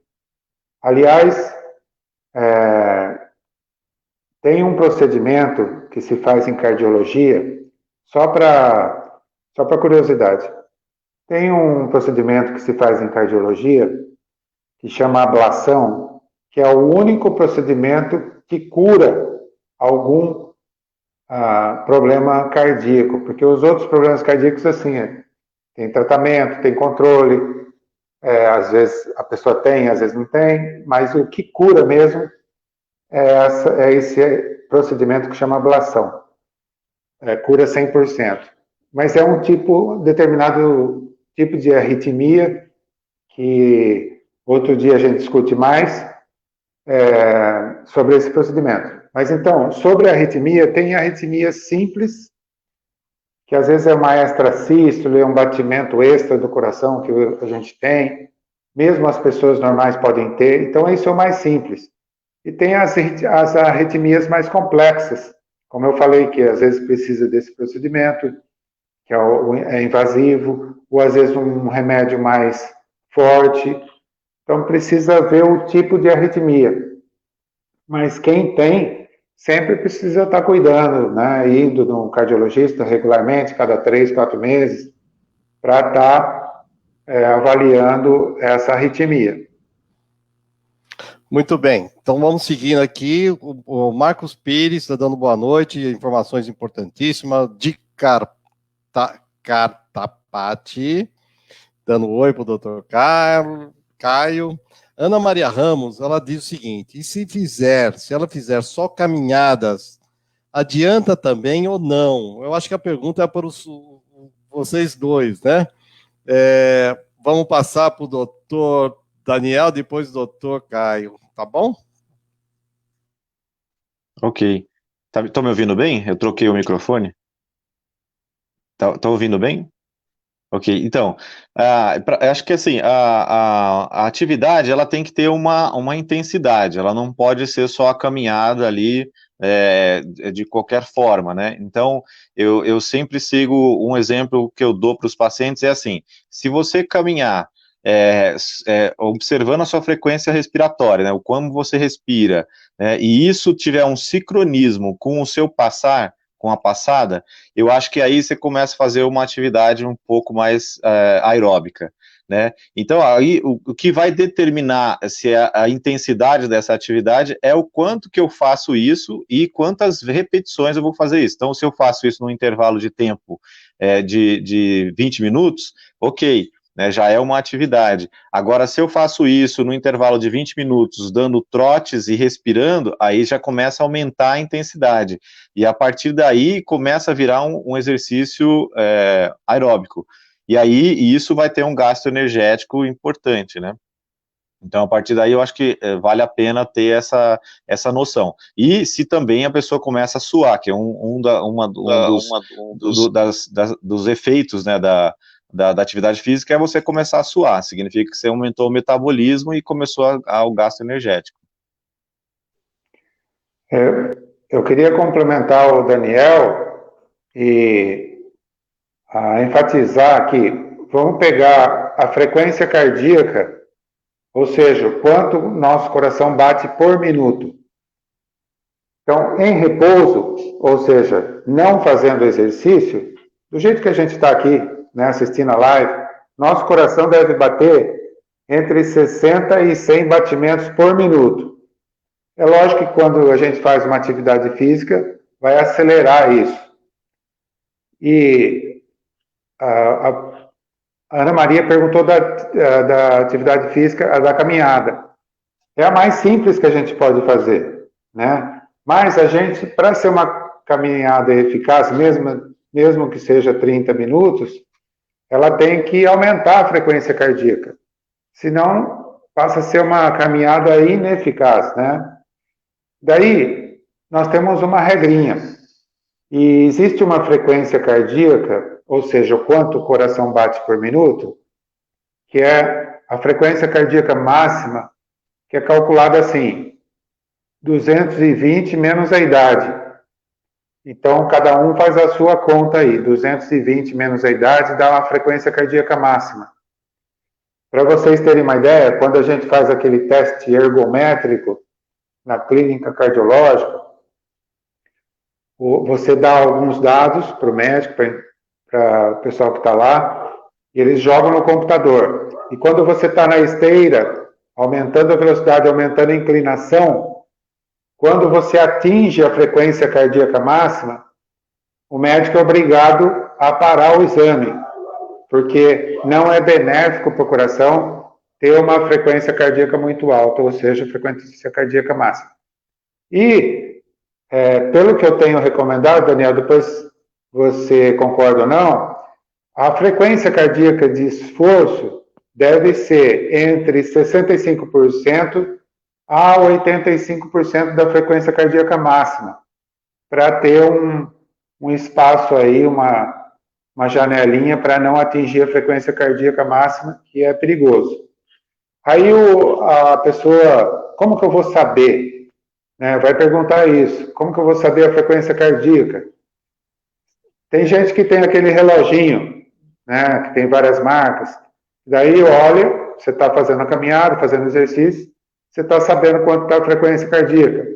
Aliás, tem um procedimento que se faz em cardiologia, só para curiosidade, tem um procedimento que se faz em cardiologia que chama ablação, que é o único procedimento que cura algum problema cardíaco, porque os outros problemas cardíacos, assim, tem tratamento, tem controle, às vezes a pessoa tem, às vezes não tem, mas o que cura mesmo é esse procedimento que chama ablação. Cura 100%. Mas é um determinado tipo de arritmia, que outro dia a gente discute mais sobre esse procedimento. Mas então, sobre a arritmia, tem arritmia simples, que às vezes é uma extrasístole, é um batimento extra do coração que a gente tem, mesmo as pessoas normais podem ter, então isso é o mais simples. E tem as arritmias mais complexas, como eu falei, que às vezes precisa desse procedimento, que é invasivo, ou às vezes um remédio mais forte. Então precisa ver o tipo de arritmia. Mas quem tem, sempre precisa estar cuidando, né? Indo no cardiologista regularmente, cada 3, 4 meses, para estar avaliando essa arritmia. Muito bem, então vamos seguindo aqui. O Marcos Pires está dando boa noite, informações importantíssimas de Cartapati, dando oi para o doutor Caio. Ana Maria Ramos, ela diz o seguinte, e se ela fizer só caminhadas, adianta também ou não? Eu acho que a pergunta é para vocês dois, né? Vamos passar para o doutor Daniel, depois o doutor Caio, tá bom? Ok. Estão me ouvindo bem? Eu troquei o microfone. Tá ouvindo bem? Ok, então, acho que assim, a atividade ela tem que ter uma intensidade, ela não pode ser só a caminhada ali de qualquer forma, né? Então, eu sempre sigo um exemplo que eu dou para os pacientes, é assim, se você caminhar observando a sua frequência respiratória, né, o como você respira, né, e isso tiver um sincronismo com o seu passar, com a passada, eu acho que aí você começa a fazer uma atividade um pouco mais aeróbica, né? Então, aí, o que vai determinar se a intensidade dessa atividade é o quanto que eu faço isso e quantas repetições eu vou fazer isso. Então, se eu faço isso num intervalo de tempo de 20 minutos, ok, né, já é uma atividade. Agora, se eu faço isso no intervalo de 20 minutos, dando trotes e respirando, aí já começa a aumentar a intensidade. E a partir daí, começa a virar um exercício aeróbico. E aí, isso vai ter um gasto energético importante, né? Então, a partir daí, eu acho que vale a pena ter essa noção. E se também a pessoa começa a suar, que é dos efeitos, né, da atividade física, é você começar a suar. Significa que você aumentou o metabolismo e começou o gasto energético. Eu queria complementar o Daniel e enfatizar que vamos pegar a frequência cardíaca, ou seja, quanto nosso coração bate por minuto. Então, em repouso, ou seja, não fazendo exercício, do jeito que a gente está aqui, né, assistindo a live, nosso coração deve bater entre 60 e 100 batimentos por minuto. É lógico que quando a gente faz uma atividade física, vai acelerar isso. E a Ana Maria perguntou da atividade física, da caminhada. É a mais simples que a gente pode fazer, né? Mas a gente, para ser uma caminhada eficaz, mesmo que seja 30 minutos, ela tem que aumentar a frequência cardíaca. Senão, passa a ser uma caminhada ineficaz, né? Daí, nós temos uma regrinha. E existe uma frequência cardíaca, ou seja, o quanto o coração bate por minuto, que é a frequência cardíaca máxima, que é calculada assim, 220 menos a idade. Então, cada um faz a sua conta aí. 220 menos a idade dá uma frequência cardíaca máxima. Para vocês terem uma ideia, quando a gente faz aquele teste ergométrico na clínica cardiológica, você dá alguns dados para o médico, para o pessoal que está lá, e eles jogam no computador. E quando você está na esteira, aumentando a velocidade, aumentando a inclinação, quando você atinge a frequência cardíaca máxima, o médico é obrigado a parar o exame, porque não é benéfico para o coração ter uma frequência cardíaca muito alta, ou seja, frequência cardíaca máxima. E, pelo que eu tenho recomendado, Daniel, depois você concorda ou não, a frequência cardíaca de esforço deve ser entre 65% a 85% da frequência cardíaca máxima, para ter um espaço aí, uma janelinha para não atingir a frequência cardíaca máxima, que é perigoso. Aí a pessoa, como que eu vou saber? Né, vai perguntar isso, como que eu vou saber a frequência cardíaca? Tem gente que tem aquele reloginho, né, que tem várias marcas, daí olha, você está fazendo a caminhada, fazendo exercício, você está sabendo quanto está a frequência cardíaca.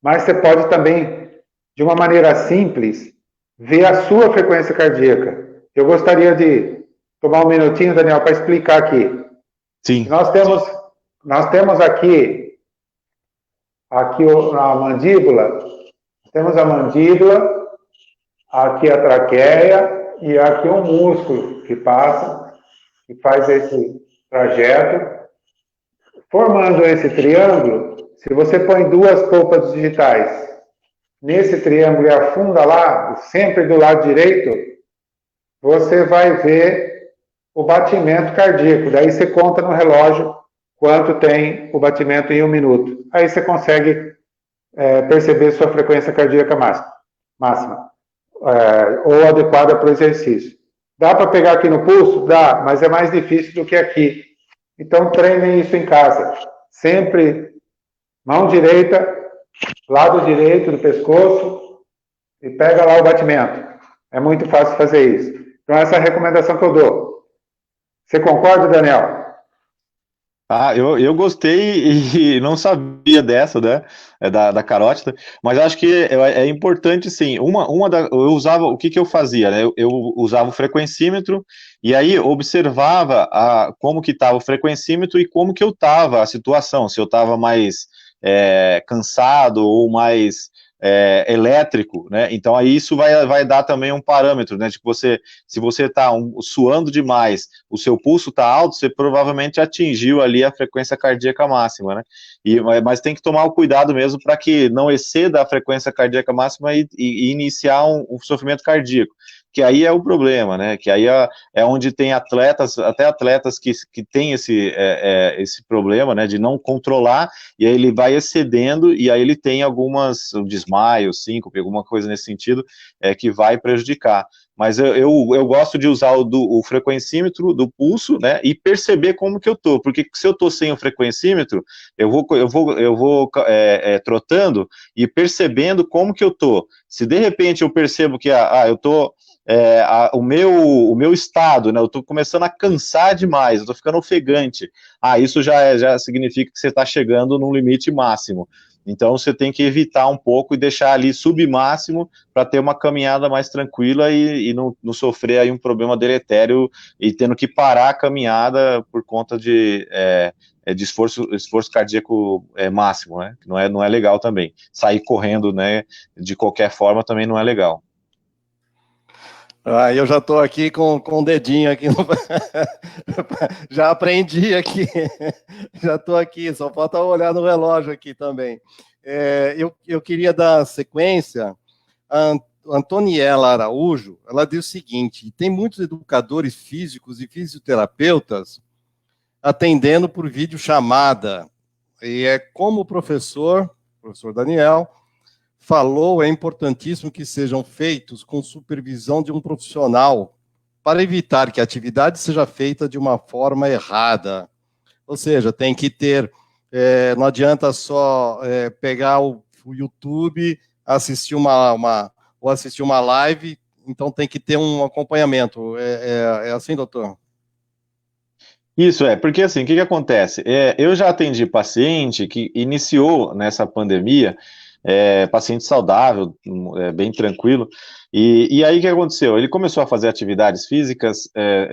Mas você pode também, de uma maneira simples, ver a sua frequência cardíaca. Eu gostaria de tomar um minutinho, Daniel, para explicar aqui. Sim. Nós temos aqui a mandíbula, temos a mandíbula, aqui a traqueia e aqui um músculo que passa, que faz esse trajeto. Formando esse triângulo, se você põe duas polpas digitais nesse triângulo e afunda lá, sempre do lado direito, você vai ver o batimento cardíaco. Daí você conta no relógio quanto tem o batimento em 1 minuto. Aí você consegue perceber sua frequência cardíaca máxima ou adequada para o exercício. Dá para pegar aqui no pulso? Dá, mas é mais difícil do que aqui. Então, treinem isso em casa. Sempre mão direita, lado direito do pescoço e pega lá o batimento. É muito fácil fazer isso. Então, essa é a recomendação que eu dou. Você concorda, Daniel? Eu gostei e não sabia dessa, né, da carótida, mas acho que é importante, sim. Eu usava, o que eu fazia, né? Eu usava o frequencímetro e aí observava como que estava o frequencímetro e como que eu estava a situação, se eu estava mais cansado ou mais elétrico, né? Então aí isso vai dar também um parâmetro, né? Tipo, se você está suando demais, o seu pulso está alto, você provavelmente atingiu ali a frequência cardíaca máxima, né? Mas tem que tomar o cuidado mesmo para que não exceda a frequência cardíaca máxima e iniciar um sofrimento cardíaco, que aí é o problema, né? Que aí é onde tem atletas que têm esse problema, né? De não controlar, e aí ele vai excedendo, e aí ele tem um desmaio, síncope, alguma coisa nesse sentido, que vai prejudicar. mas eu gosto de usar o frequencímetro do pulso, né, e perceber como que eu tô, porque se eu tô sem o frequencímetro, eu vou trotando e percebendo como que eu tô. Se de repente eu percebo que eu tô o meu estado, né, eu tô começando a cansar demais, eu tô ficando ofegante, isso já significa que você está chegando no limite máximo. Então você tem que evitar um pouco e deixar ali submáximo para ter uma caminhada mais tranquila e não sofrer aí um problema deletério e tendo que parar a caminhada por conta de esforço cardíaco máximo, né? Que não é legal também. Sair correndo, né, de qualquer forma também não é legal. Eu já estou aqui com o dedinho aqui. Já aprendi aqui. Já estou aqui, só falta olhar no relógio aqui também. Eu queria dar sequência. A Antoniela Araújo, ela diz o seguinte: tem muitos educadores físicos e fisioterapeutas atendendo por videochamada. E como o professor Daniel, falou, é importantíssimo que sejam feitos com supervisão de um profissional para evitar que a atividade seja feita de uma forma errada. Ou seja, tem que ter, não adianta só pegar o YouTube, assistir uma live, então tem que ter um acompanhamento. É assim, doutor? Isso, porque assim, o que acontece? Eu já atendi paciente que iniciou nessa pandemia, paciente saudável, bem tranquilo, e aí o que aconteceu? Ele começou a fazer atividades físicas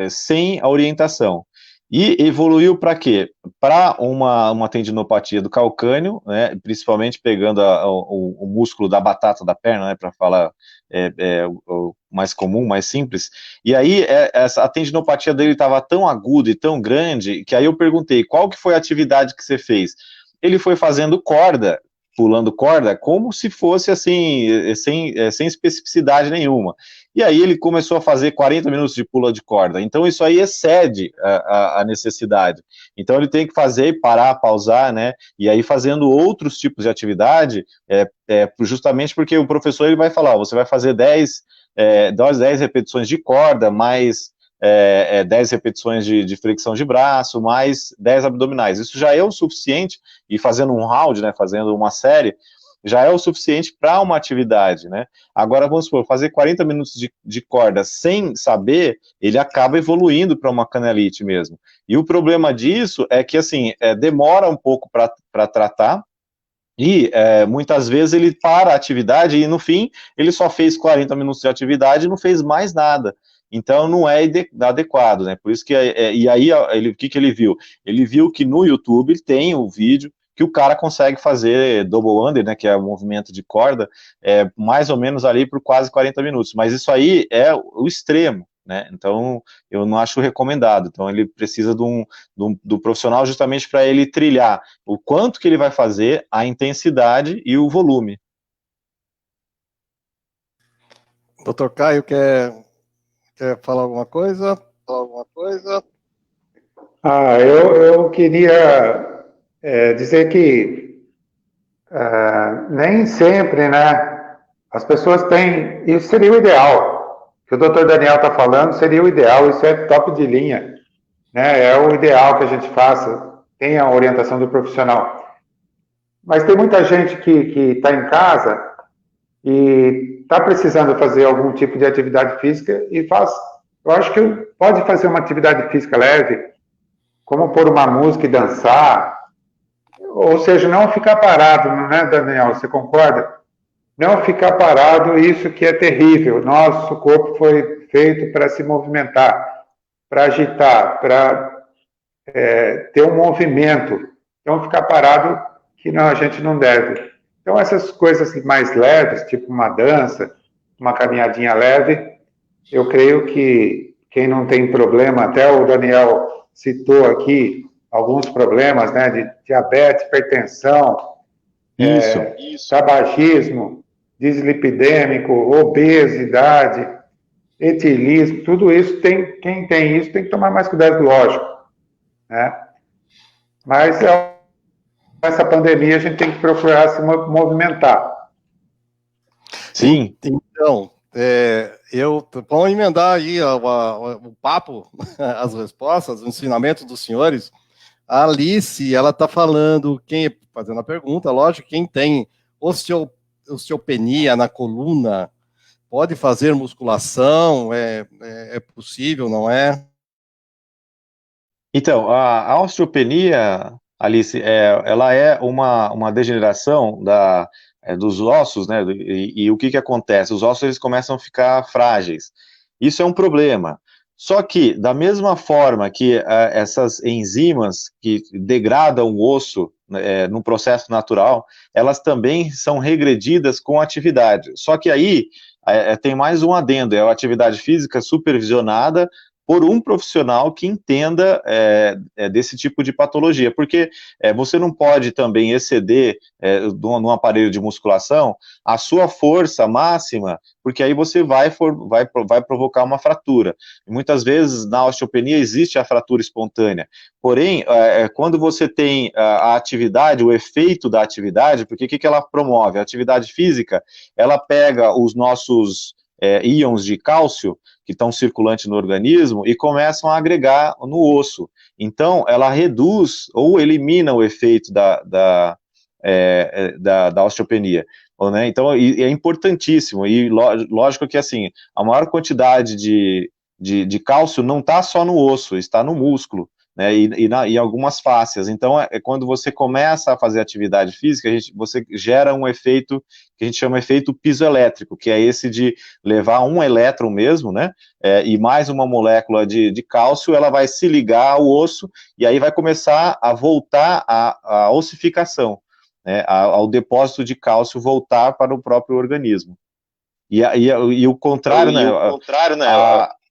sem a orientação, e evoluiu para quê? Para uma tendinopatia do calcâneo, né, principalmente pegando o músculo da batata da perna, né, para falar o mais comum, mais simples, e aí a tendinopatia dele estava tão aguda e tão grande, que aí eu perguntei, qual que foi a atividade que você fez? Ele foi fazendo corda, pulando corda, como se fosse assim, sem especificidade nenhuma. E aí ele começou a fazer 40 minutos de pula de corda. Então isso aí excede a necessidade. Então ele tem que fazer, parar, pausar, né? E aí fazendo outros tipos de atividade, justamente porque o professor ele vai falar, você vai fazer 10 repetições de corda, mais 10 repetições de flexão de braço, mais 10 abdominais. Isso já é o suficiente, e fazendo um round, né, fazendo uma série, já é o suficiente para uma atividade, né? Agora, vamos supor, fazer 40 minutos de corda sem saber, ele acaba evoluindo para uma canelite mesmo. E o problema disso é que, assim, demora um pouco para tratar, e muitas vezes ele para a atividade e no fim ele só fez 40 minutos de atividade e não fez mais nada. Então não é adequado, né? Por isso que e aí o que ele viu? Ele viu que no YouTube tem o vídeo que o cara consegue fazer double under, né? Que é o movimento de corda, mais ou menos ali por quase 40 minutos. Mas isso aí é o extremo, né? Então eu não acho recomendado. Então ele precisa do profissional justamente para ele trilhar o quanto que ele vai fazer, a intensidade e o volume. Doutor Caio, quer falar alguma coisa? Eu queria dizer que nem sempre, né, as pessoas têm, isso seria o ideal, o que o doutor Daniel está falando seria o ideal, isso é top de linha, né, é o ideal que a gente faça, tenha a orientação do profissional. Mas tem muita gente que está em casa e está precisando fazer algum tipo de atividade física e faz. Eu acho que pode fazer uma atividade física leve, como pôr uma música e dançar, ou seja, não ficar parado, não é, Daniel? Você concorda? Não ficar parado, isso que é terrível. Nosso corpo foi feito para se movimentar, para agitar, para ter um movimento. Então, ficar parado, que não, a gente não deve. Então, essas coisas mais leves, tipo uma dança, uma caminhadinha leve, eu creio que quem não tem problema, até o Daniel citou aqui alguns problemas, né, de diabetes, hipertensão, tabagismo, dislipidêmico, obesidade, etilismo, tudo isso, quem tem isso tem que tomar mais cuidado, lógico, né? Mas essa pandemia a gente tem que procurar se movimentar. Sim. Então, Vamos emendar aí o papo, as respostas, os ensinamentos dos senhores. A Alice, ela está falando, fazendo a pergunta, lógico, quem tem osteopenia na coluna pode fazer musculação, é possível, não é? Então, a osteopenia, Alice, ela é uma degeneração dos ossos, né? E o que acontece? Os ossos eles começam a ficar frágeis. Isso é um problema. Só que, da mesma forma que essas enzimas que degradam o osso no processo natural, elas também são regredidas com atividade. Só que aí tem mais um adendo, é a atividade física supervisionada por um profissional que entenda desse tipo de patologia, porque você não pode também exceder num aparelho de musculação a sua força máxima, porque aí você vai provocar uma fratura. E muitas vezes na osteopenia existe a fratura espontânea, porém, quando você tem a atividade, o efeito da atividade, porque o que ela promove? A atividade física, ela pega os nossos íons de cálcio, que estão circulantes no organismo, e começam a agregar no osso. Então, ela reduz ou elimina o efeito da osteopenia. Né? Então, é importantíssimo, e lógico que, assim, a maior quantidade de cálcio não está só no osso, está no músculo, né, e algumas fáscias. Então, quando você começa a fazer atividade física, você gera um efeito que a gente chama de efeito pisoelétrico, que é esse de levar um elétron mesmo, né, e mais uma molécula de cálcio, ela vai se ligar ao osso, e aí vai começar a voltar a ossificação, né, ao depósito de cálcio voltar para o próprio organismo. E o contrário, né,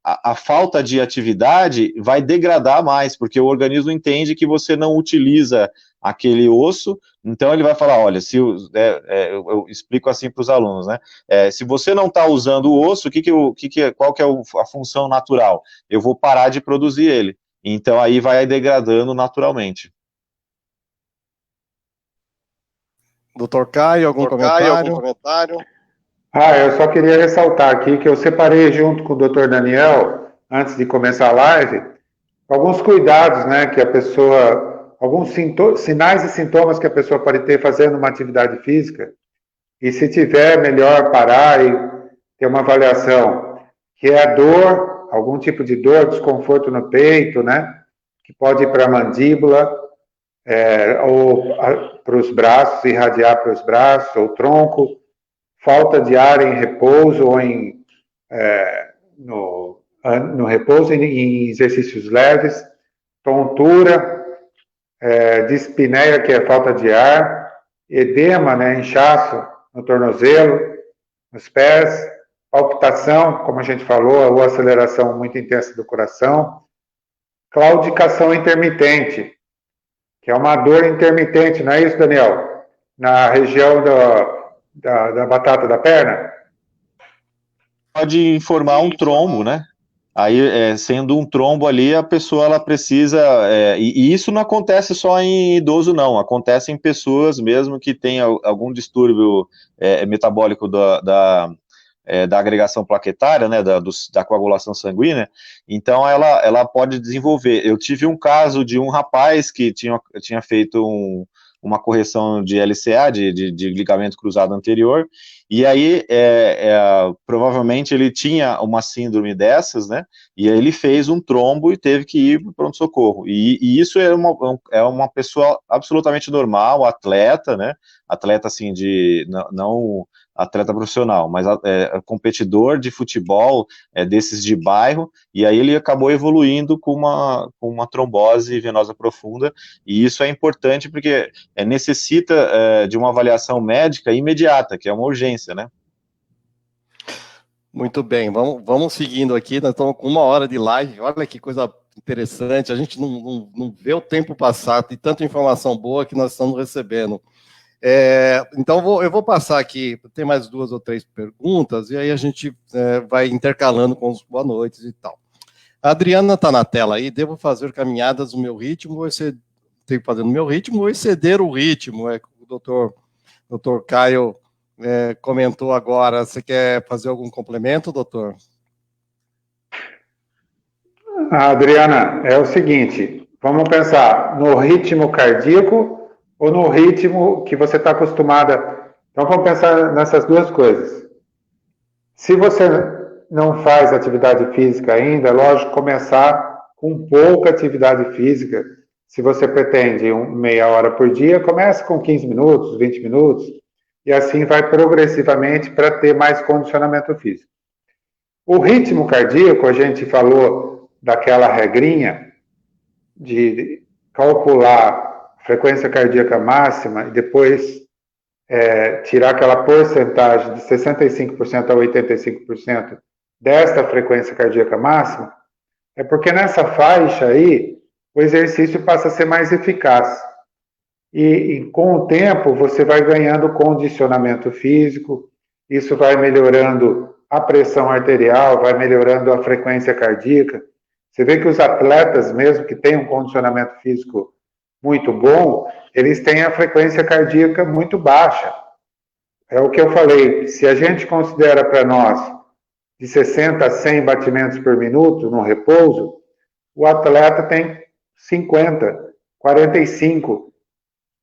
a falta de atividade vai degradar mais, porque o organismo entende que você não utiliza aquele osso, então ele vai falar, olha, eu explico assim para os alunos, né, se você não está usando o osso, qual que é a função natural? Eu vou parar de produzir ele, então aí vai degradando naturalmente. Doutor Caio, algum comentário? Eu só queria ressaltar aqui que eu separei junto com o Dr. Daniel, antes de começar a live, alguns cuidados, né, que a pessoa, alguns sinais e sintomas que a pessoa pode ter fazendo uma atividade física, e se tiver, melhor parar e ter uma avaliação, que é a dor, algum tipo de dor, desconforto no peito, né, que pode ir para a mandíbula, ou para os braços, irradiar para os braços, ou tronco, falta de ar em repouso ou no repouso em exercícios leves, tontura, dispneia, que é falta de ar, edema, né, inchaço no tornozelo, nos pés, palpitação, como a gente falou, ou aceleração muito intensa do coração, claudicação intermitente, que é uma dor intermitente, não é isso, Daniel? Na região da batata da perna? Pode formar um trombo, né? Aí, sendo um trombo ali, a pessoa ela precisa... e isso não acontece só em idoso, não. Acontece em pessoas mesmo que têm algum distúrbio metabólico da agregação plaquetária, né, da coagulação sanguínea. Então, ela pode desenvolver. Eu tive um caso de um rapaz que tinha feito uma correção de LCA, de ligamento cruzado anterior, e aí, provavelmente, ele tinha uma síndrome dessas, né, e aí ele fez um trombo e teve que ir para o pronto-socorro, e isso é uma pessoa absolutamente normal, atleta, né, atleta, assim, não atleta profissional, mas competidor de futebol, desses de bairro, e aí ele acabou evoluindo com uma trombose venosa profunda, e isso é importante porque necessita de uma avaliação médica imediata, que é uma urgência, né? Muito bem, vamos seguindo aqui, nós estamos com 1 hora de live, olha que coisa interessante, a gente não vê o tempo passar, tem tanta informação boa que nós estamos recebendo. Então, eu vou passar aqui, tem mais 2 ou 3 perguntas, e aí a gente vai intercalando com os boa noites e tal. A Adriana está na tela aí, devo fazer caminhadas no meu ritmo, tenho que fazer no meu ritmo, ou exceder o ritmo, o doutor Caio comentou agora. Você quer fazer algum complemento, doutor? Adriana, é o seguinte, vamos pensar no ritmo cardíaco ou no ritmo que você está acostumada. Então vamos pensar nessas duas coisas. Se você não faz atividade física ainda, é lógico, começar com pouca atividade física. Se você pretende meia hora por dia, comece com 15 minutos, 20 minutos, e assim vai progressivamente para ter mais condicionamento físico. O ritmo cardíaco, a gente falou daquela regrinha de calcular a frequência cardíaca máxima e depois tirar aquela porcentagem de 65% a 85% desta frequência cardíaca máxima, é porque nessa faixa aí o exercício passa a ser mais eficaz. E com o tempo você vai ganhando condicionamento físico, isso vai melhorando a pressão arterial, vai melhorando a frequência cardíaca. Você vê que os atletas, mesmo que tenham um condicionamento físico muito bom, eles têm a frequência cardíaca muito baixa. É o que eu falei, se a gente considera para nós de 60 a 100 batimentos por minuto no repouso, o atleta tem 50, 45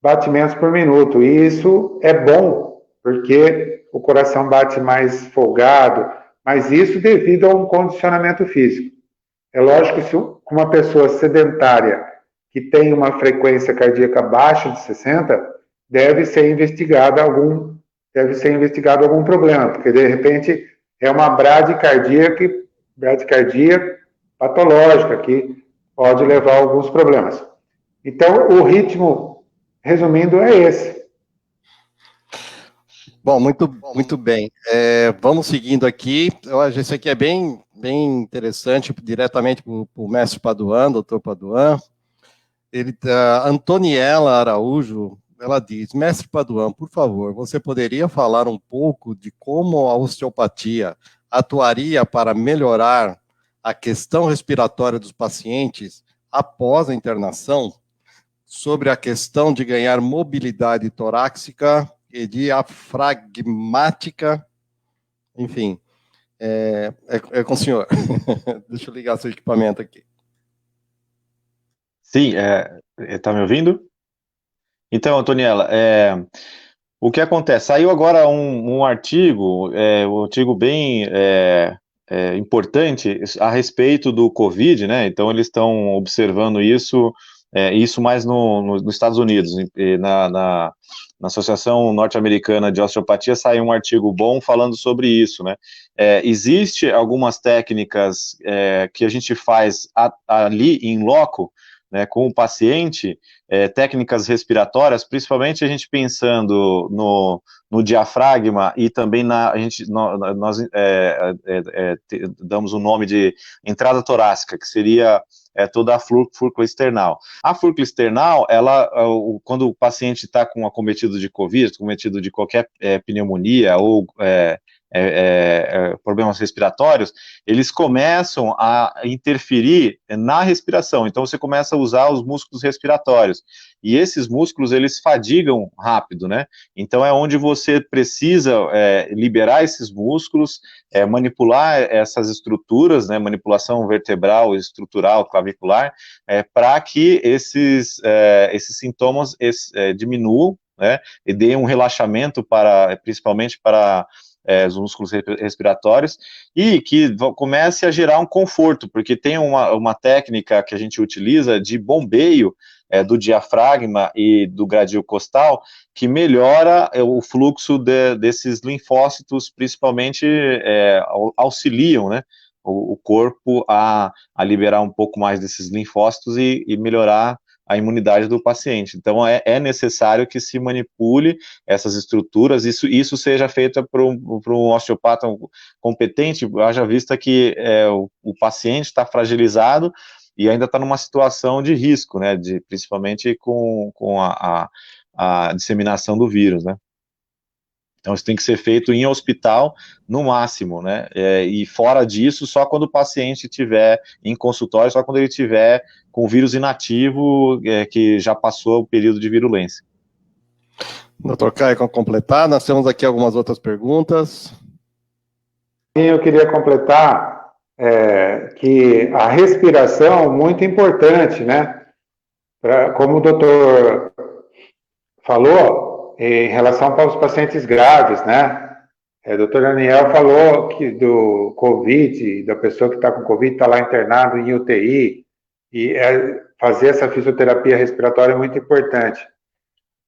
batimentos por minuto. E isso é bom, porque o coração bate mais folgado, mas isso devido a um condicionamento físico. É lógico que se uma pessoa sedentária que tem uma frequência cardíaca abaixo de 60, deve ser investigado algum problema, porque de repente é uma bradicardia patológica que pode levar a alguns problemas. Então, o ritmo, resumindo, é esse. Bom, muito bem. Vamos seguindo aqui. Eu acho que isso aqui é bem interessante, diretamente para o mestre Paduan, doutor Paduan. Antoniela Araújo, ela diz: mestre Paduan, por favor, você poderia falar um pouco de como a osteopatia atuaria para melhorar a questão respiratória dos pacientes após a internação, sobre a questão de ganhar mobilidade torácica e diafragmática, enfim, é com o senhor. Deixa eu ligar seu equipamento aqui. Sim, tá me ouvindo? Então, Antoniela, o que acontece? Saiu agora um artigo, um artigo bem importante a respeito do Covid, né? Então, eles estão observando isso mais nos Estados Unidos, na Associação Norte-Americana de Osteopatia saiu um artigo bom falando sobre isso, né? Existe algumas técnicas que a gente faz ali em loco, né, com o paciente, técnicas respiratórias, principalmente a gente pensando no diafragma e também nós damos o nome de entrada torácica, que seria toda a fúrcula external. A fúrcula external, quando o paciente está acometido de Covid, acometido de qualquer pneumonia ou problemas respiratórios, eles começam a interferir na respiração. Então, você começa a usar os músculos respiratórios. E esses músculos, eles fadigam rápido, né? Então, é onde você precisa liberar esses músculos, manipular essas estruturas, né? Manipulação vertebral, estrutural, clavicular, para que esses sintomas diminuam, né? E dê um relaxamento principalmente para os músculos respiratórios, e que comece a gerar um conforto, porque tem uma técnica que a gente utiliza de bombeio do diafragma e do gradil costal, que melhora o fluxo desses linfócitos, principalmente auxiliam, né, o corpo a liberar um pouco mais desses linfócitos e melhorar a imunidade do paciente. Então, é necessário que se manipule essas estruturas, isso seja feito por um osteopata competente, haja vista que o paciente está fragilizado e ainda está numa situação de risco, né, principalmente com a disseminação do vírus, né. Então, isso tem que ser feito em hospital, no máximo, né? E fora disso, só quando o paciente estiver em consultório, só quando ele estiver com o vírus inativo, que já passou o período de virulência. Doutor Caio, com completar, nós temos aqui algumas outras perguntas. Sim, eu queria completar que a respiração é muito importante, né? Como o doutor falou, em relação para os pacientes graves, né? O doutor Daniel falou que do Covid, da pessoa que está com Covid, está lá internado em UTI, e fazer essa fisioterapia respiratória é muito importante.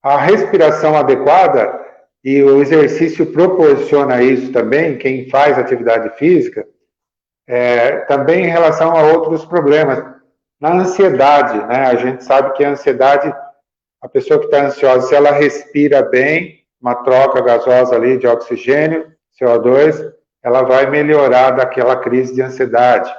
A respiração adequada e o exercício proporciona isso também, quem faz atividade física, também em relação a outros problemas. Na ansiedade, né? A gente sabe que a ansiedade, a pessoa que está ansiosa, se ela respira bem, uma troca gasosa ali de oxigênio, CO2, ela vai melhorar daquela crise de ansiedade.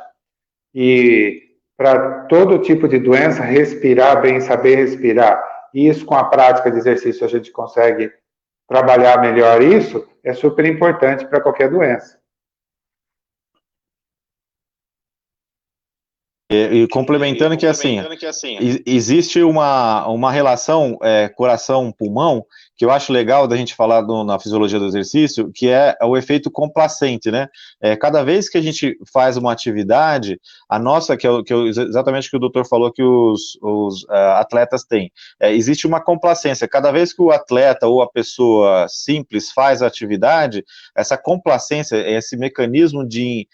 E para todo tipo de doença, respirar bem, saber respirar. E isso com a prática de exercício a gente consegue trabalhar melhor isso, é super importante para qualquer doença. E complementando que assim, existe uma relação coração-pulmão, que eu acho legal da gente falar na fisiologia do exercício, que é o efeito complacente, né? Cada vez que a gente faz uma atividade, a nossa, exatamente o que o doutor falou que os atletas têm, existe uma complacência. Cada vez que o atleta ou a pessoa simples faz a atividade, essa complacência, esse mecanismo de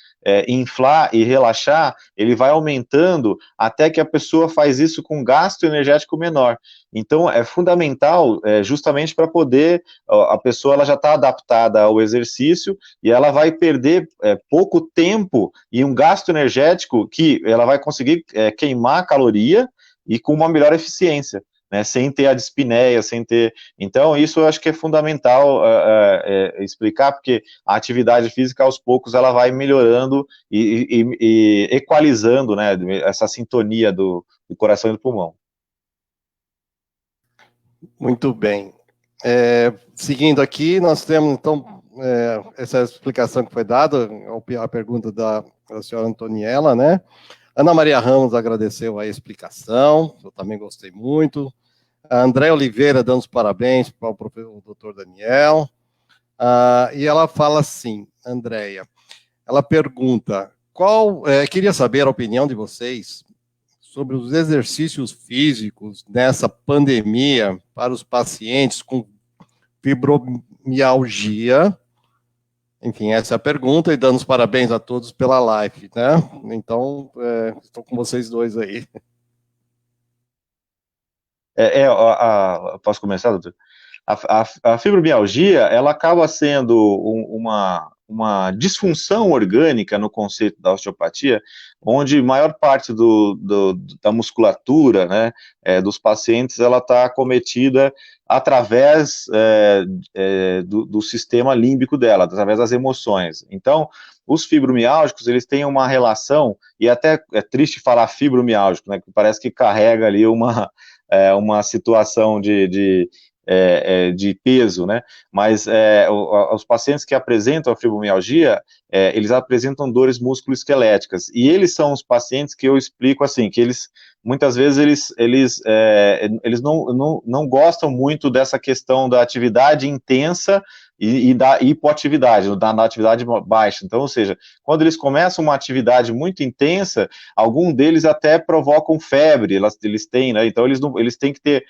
inflar e relaxar, ele vai aumentando até que a pessoa faz isso com gasto energético menor. Então, é fundamental justamente para poder, a pessoa ela já está adaptada ao exercício e ela vai perder pouco tempo e um gasto energético que ela vai conseguir queimar a caloria e com uma melhor eficiência. Né, sem ter a dispneia, sem ter... Então, isso eu acho que é fundamental explicar, porque a atividade física, aos poucos, ela vai melhorando e equalizando, né, essa sintonia do coração e do pulmão. Muito bem. Seguindo aqui, nós temos, então, essa explicação que foi dada, a pergunta da senhora Antoniela, né? Ana Maria Ramos agradeceu a explicação, eu também gostei muito. A André Oliveira dando os parabéns para o doutor Daniel. E ela fala assim, Andréia, ela pergunta, queria saber a opinião de vocês sobre os exercícios físicos nessa pandemia para os pacientes com fibromialgia. Enfim, essa é a pergunta, e dando os parabéns a todos pela live, né? Então, estou com vocês dois aí. Posso começar, doutor? A fibromialgia, ela acaba sendo uma disfunção orgânica no conceito da osteopatia, onde maior parte da musculatura, né, dos pacientes, ela está acometida através do sistema límbico dela, através das emoções. Então, os fibromiálgicos, eles têm uma relação, e até é triste falar fibromiálgico, né, que parece que carrega ali uma situação de peso, né? Mas os pacientes que apresentam a fibromialgia, eles apresentam dores musculoesqueléticas, e eles são os pacientes que eu explico assim, que eles, muitas vezes, eles não gostam muito dessa questão da atividade intensa e da hipoatividade, da atividade baixa. Então, ou seja, quando eles começam uma atividade muito intensa, algum deles até provocam febre, eles têm, né? Então eles têm que ter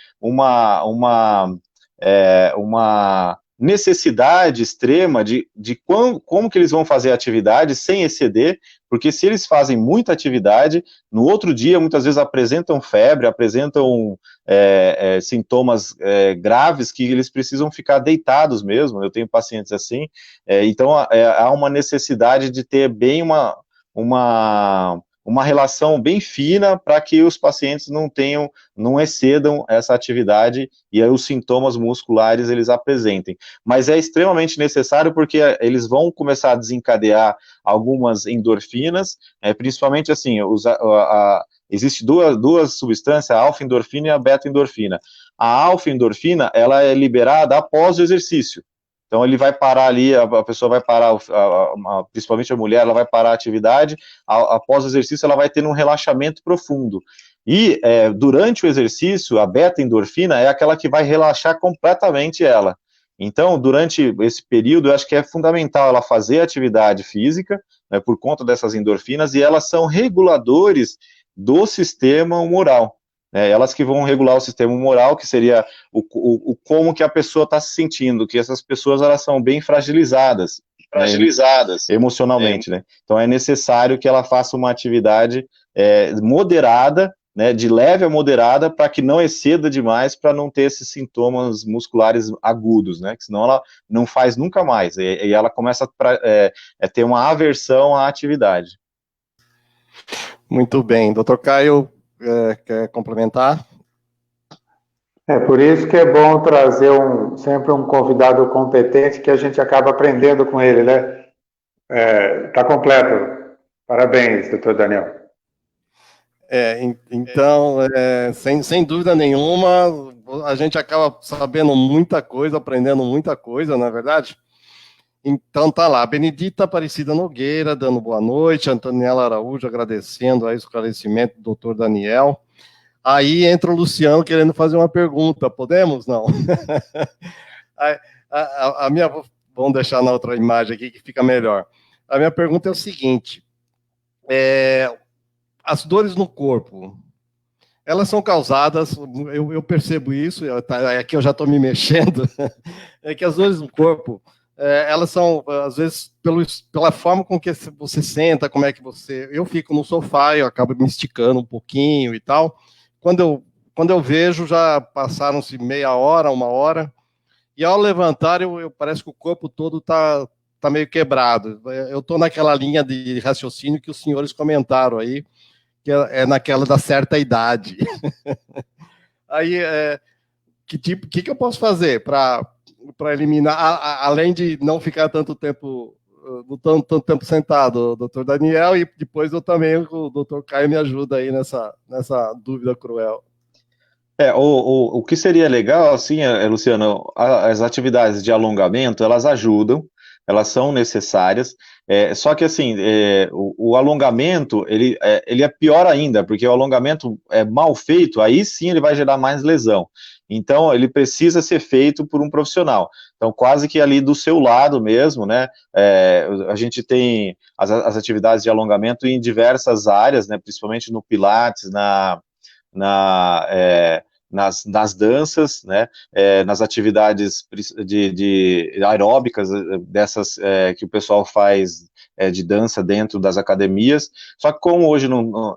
uma necessidade extrema de como que eles vão fazer a atividade sem exceder, porque se eles fazem muita atividade, no outro dia muitas vezes apresentam febre, apresentam sintomas graves que eles precisam ficar deitados mesmo. Eu tenho pacientes assim, então há uma necessidade de ter bem uma relação bem fina para que os pacientes não excedam essa atividade e aí os sintomas musculares eles apresentem. Mas é extremamente necessário porque eles vão começar a desencadear algumas endorfinas, principalmente assim, existe duas substâncias, a alfa-endorfina e a beta-endorfina. A alfa-endorfina, ela é liberada após o exercício. Então, ele vai parar ali, a pessoa vai parar, principalmente a mulher, ela vai parar a atividade, após o exercício ela vai ter um relaxamento profundo. E durante o exercício, a beta-endorfina é aquela que vai relaxar completamente ela. Então, durante esse período, eu acho que é fundamental ela fazer atividade física, né, por conta dessas endorfinas, e elas são reguladores do sistema humoral. Elas que vão regular o sistema humoral, que seria o como que a pessoa está se sentindo, que essas pessoas elas são bem fragilizadas, emocionalmente, né? Então é necessário que ela faça uma atividade moderada, né, de leve a moderada, para que não exceda demais, para não ter esses sintomas musculares agudos, né? Que senão ela não faz nunca mais, e ela começa a ter uma aversão à atividade. Muito bem. Doutor Caio, quer complementar? É por isso que é bom trazer sempre um convidado competente, que a gente acaba aprendendo com ele, né? Tá completo. Parabéns, doutor Daniel. Então, sem dúvida nenhuma, a gente acaba sabendo muita coisa, aprendendo muita coisa, não é verdade? Então tá lá, Benedita Aparecida Nogueira dando boa noite, Antoniela Araújo agradecendo aí o esclarecimento do doutor Daniel. Aí entra o Luciano querendo fazer uma pergunta, podemos? Não. a minha, vamos deixar na outra imagem aqui que fica melhor. A minha pergunta é o seguinte, as dores no corpo, elas são causadas, eu percebo isso, aqui eu já estou me mexendo, é que as dores no corpo, elas são, às vezes, pela forma com que você senta, como é que você... Eu fico no sofá, eu acabo me esticando um pouquinho e tal. Quando eu vejo, já passaram-se meia hora, uma hora, e ao levantar, parece que o corpo todo está meio quebrado. Eu estou naquela linha de raciocínio que os senhores comentaram aí, que é naquela da certa idade. Aí, que eu posso fazer para eliminar, além de não ficar tanto tempo sentado, doutor Daniel, e depois eu também, o doutor Caio me ajuda aí nessa dúvida cruel. O que seria legal, assim, Luciano, as atividades de alongamento, elas ajudam, elas são necessárias, só que, assim, o alongamento, ele é pior ainda, porque o alongamento mal feito, aí sim ele vai gerar mais lesão. Então, ele precisa ser feito por um profissional. Então, quase que ali do seu lado mesmo, né, a gente tem as atividades de alongamento em diversas áreas, né, principalmente no Pilates, nas danças, né, nas atividades de aeróbicas, dessas que o pessoal faz de dança dentro das academias, só que como hoje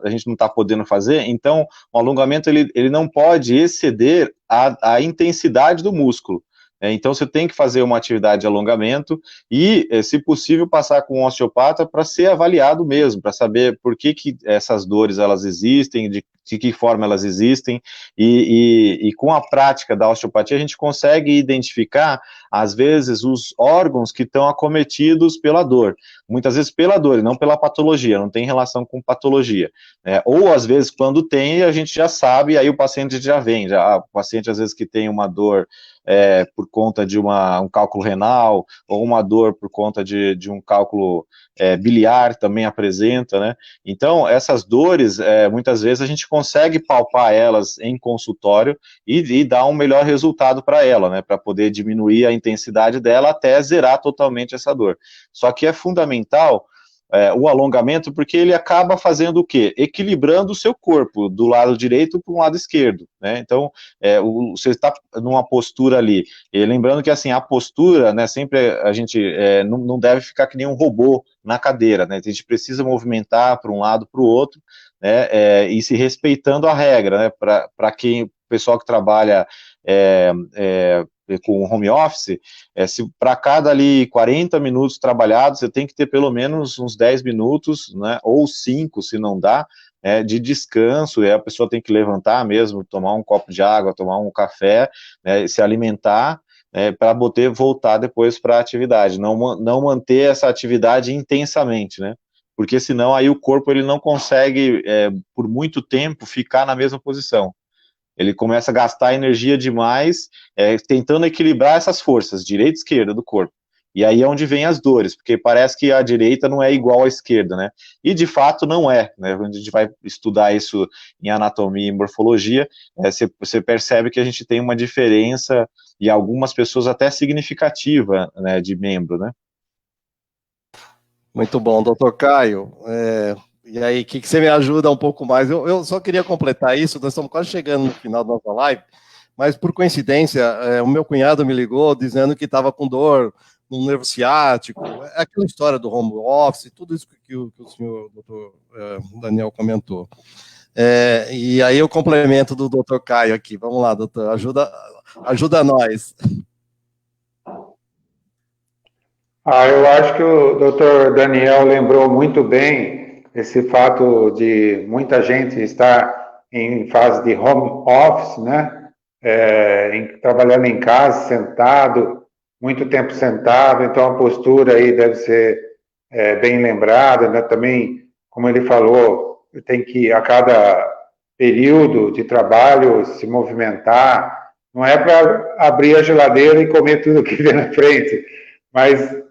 a gente não está podendo fazer, então o alongamento ele não pode exceder a intensidade do músculo. Então, você tem que fazer uma atividade de alongamento e, se possível, passar com um osteopata para ser avaliado mesmo, para saber por que essas dores elas existem, de que forma elas existem, e com a prática da osteopatia a gente consegue identificar, às vezes, os órgãos que estão acometidos pela dor, muitas vezes pela dor e não pela patologia, não tem relação com patologia, ou às vezes quando tem a gente já sabe, aí o paciente já vem, o paciente às vezes que tem uma dor por conta de um cálculo renal, ou uma dor por conta de um cálculo biliar também apresenta, né? Então, essas dores, muitas vezes a gente consegue palpar elas em consultório e dar um melhor resultado para ela, né? Para poder diminuir a intensidade dela até zerar totalmente essa dor. Só que é fundamental o alongamento, porque ele acaba fazendo o quê? Equilibrando o seu corpo, do lado direito para o lado esquerdo, né? Então, você está numa postura ali, e lembrando que, assim, a postura, né, sempre a gente não deve ficar que nem um robô na cadeira, né? A gente precisa movimentar para um lado, para o outro, né, e se respeitando a regra, né, para quem, o pessoal que trabalha com home office, se para cada ali 40 minutos trabalhados, você tem que ter pelo menos uns 10 minutos, né, ou 5, se não dá, de descanso, e a pessoa tem que levantar mesmo, tomar um copo de água, tomar um café, né, se alimentar, para poder voltar depois para a atividade, não manter essa atividade intensamente, né, porque senão aí o corpo ele não consegue, por muito tempo, ficar na mesma posição. Ele começa a gastar energia demais, tentando equilibrar essas forças, direita e esquerda do corpo. E aí é onde vem as dores, porque parece que a direita não é igual à esquerda, né? E de fato não é, né? A gente vai estudar isso em anatomia e morfologia, você percebe que a gente tem uma diferença, e algumas pessoas até significativa, né, de membro, né? Muito bom, doutor Caio. E aí, o que você me ajuda um pouco mais? Eu só queria completar isso, nós estamos quase chegando no final da nossa live, mas por coincidência, o meu cunhado me ligou dizendo que estava com dor no nervo ciático, aquela história do home office, tudo isso que o senhor, doutor Daniel, comentou. E aí eu complemento do doutor Caio aqui. Vamos lá, doutor, ajuda nós. Eu acho que o doutor Daniel lembrou muito bem esse fato de muita gente estar em fase de home office, né? Trabalhando em casa, sentado, muito tempo sentado, então a postura aí deve ser bem lembrada, né? Também, como ele falou, tem que a cada período de trabalho se movimentar, não é para abrir a geladeira e comer tudo que vem na frente, mas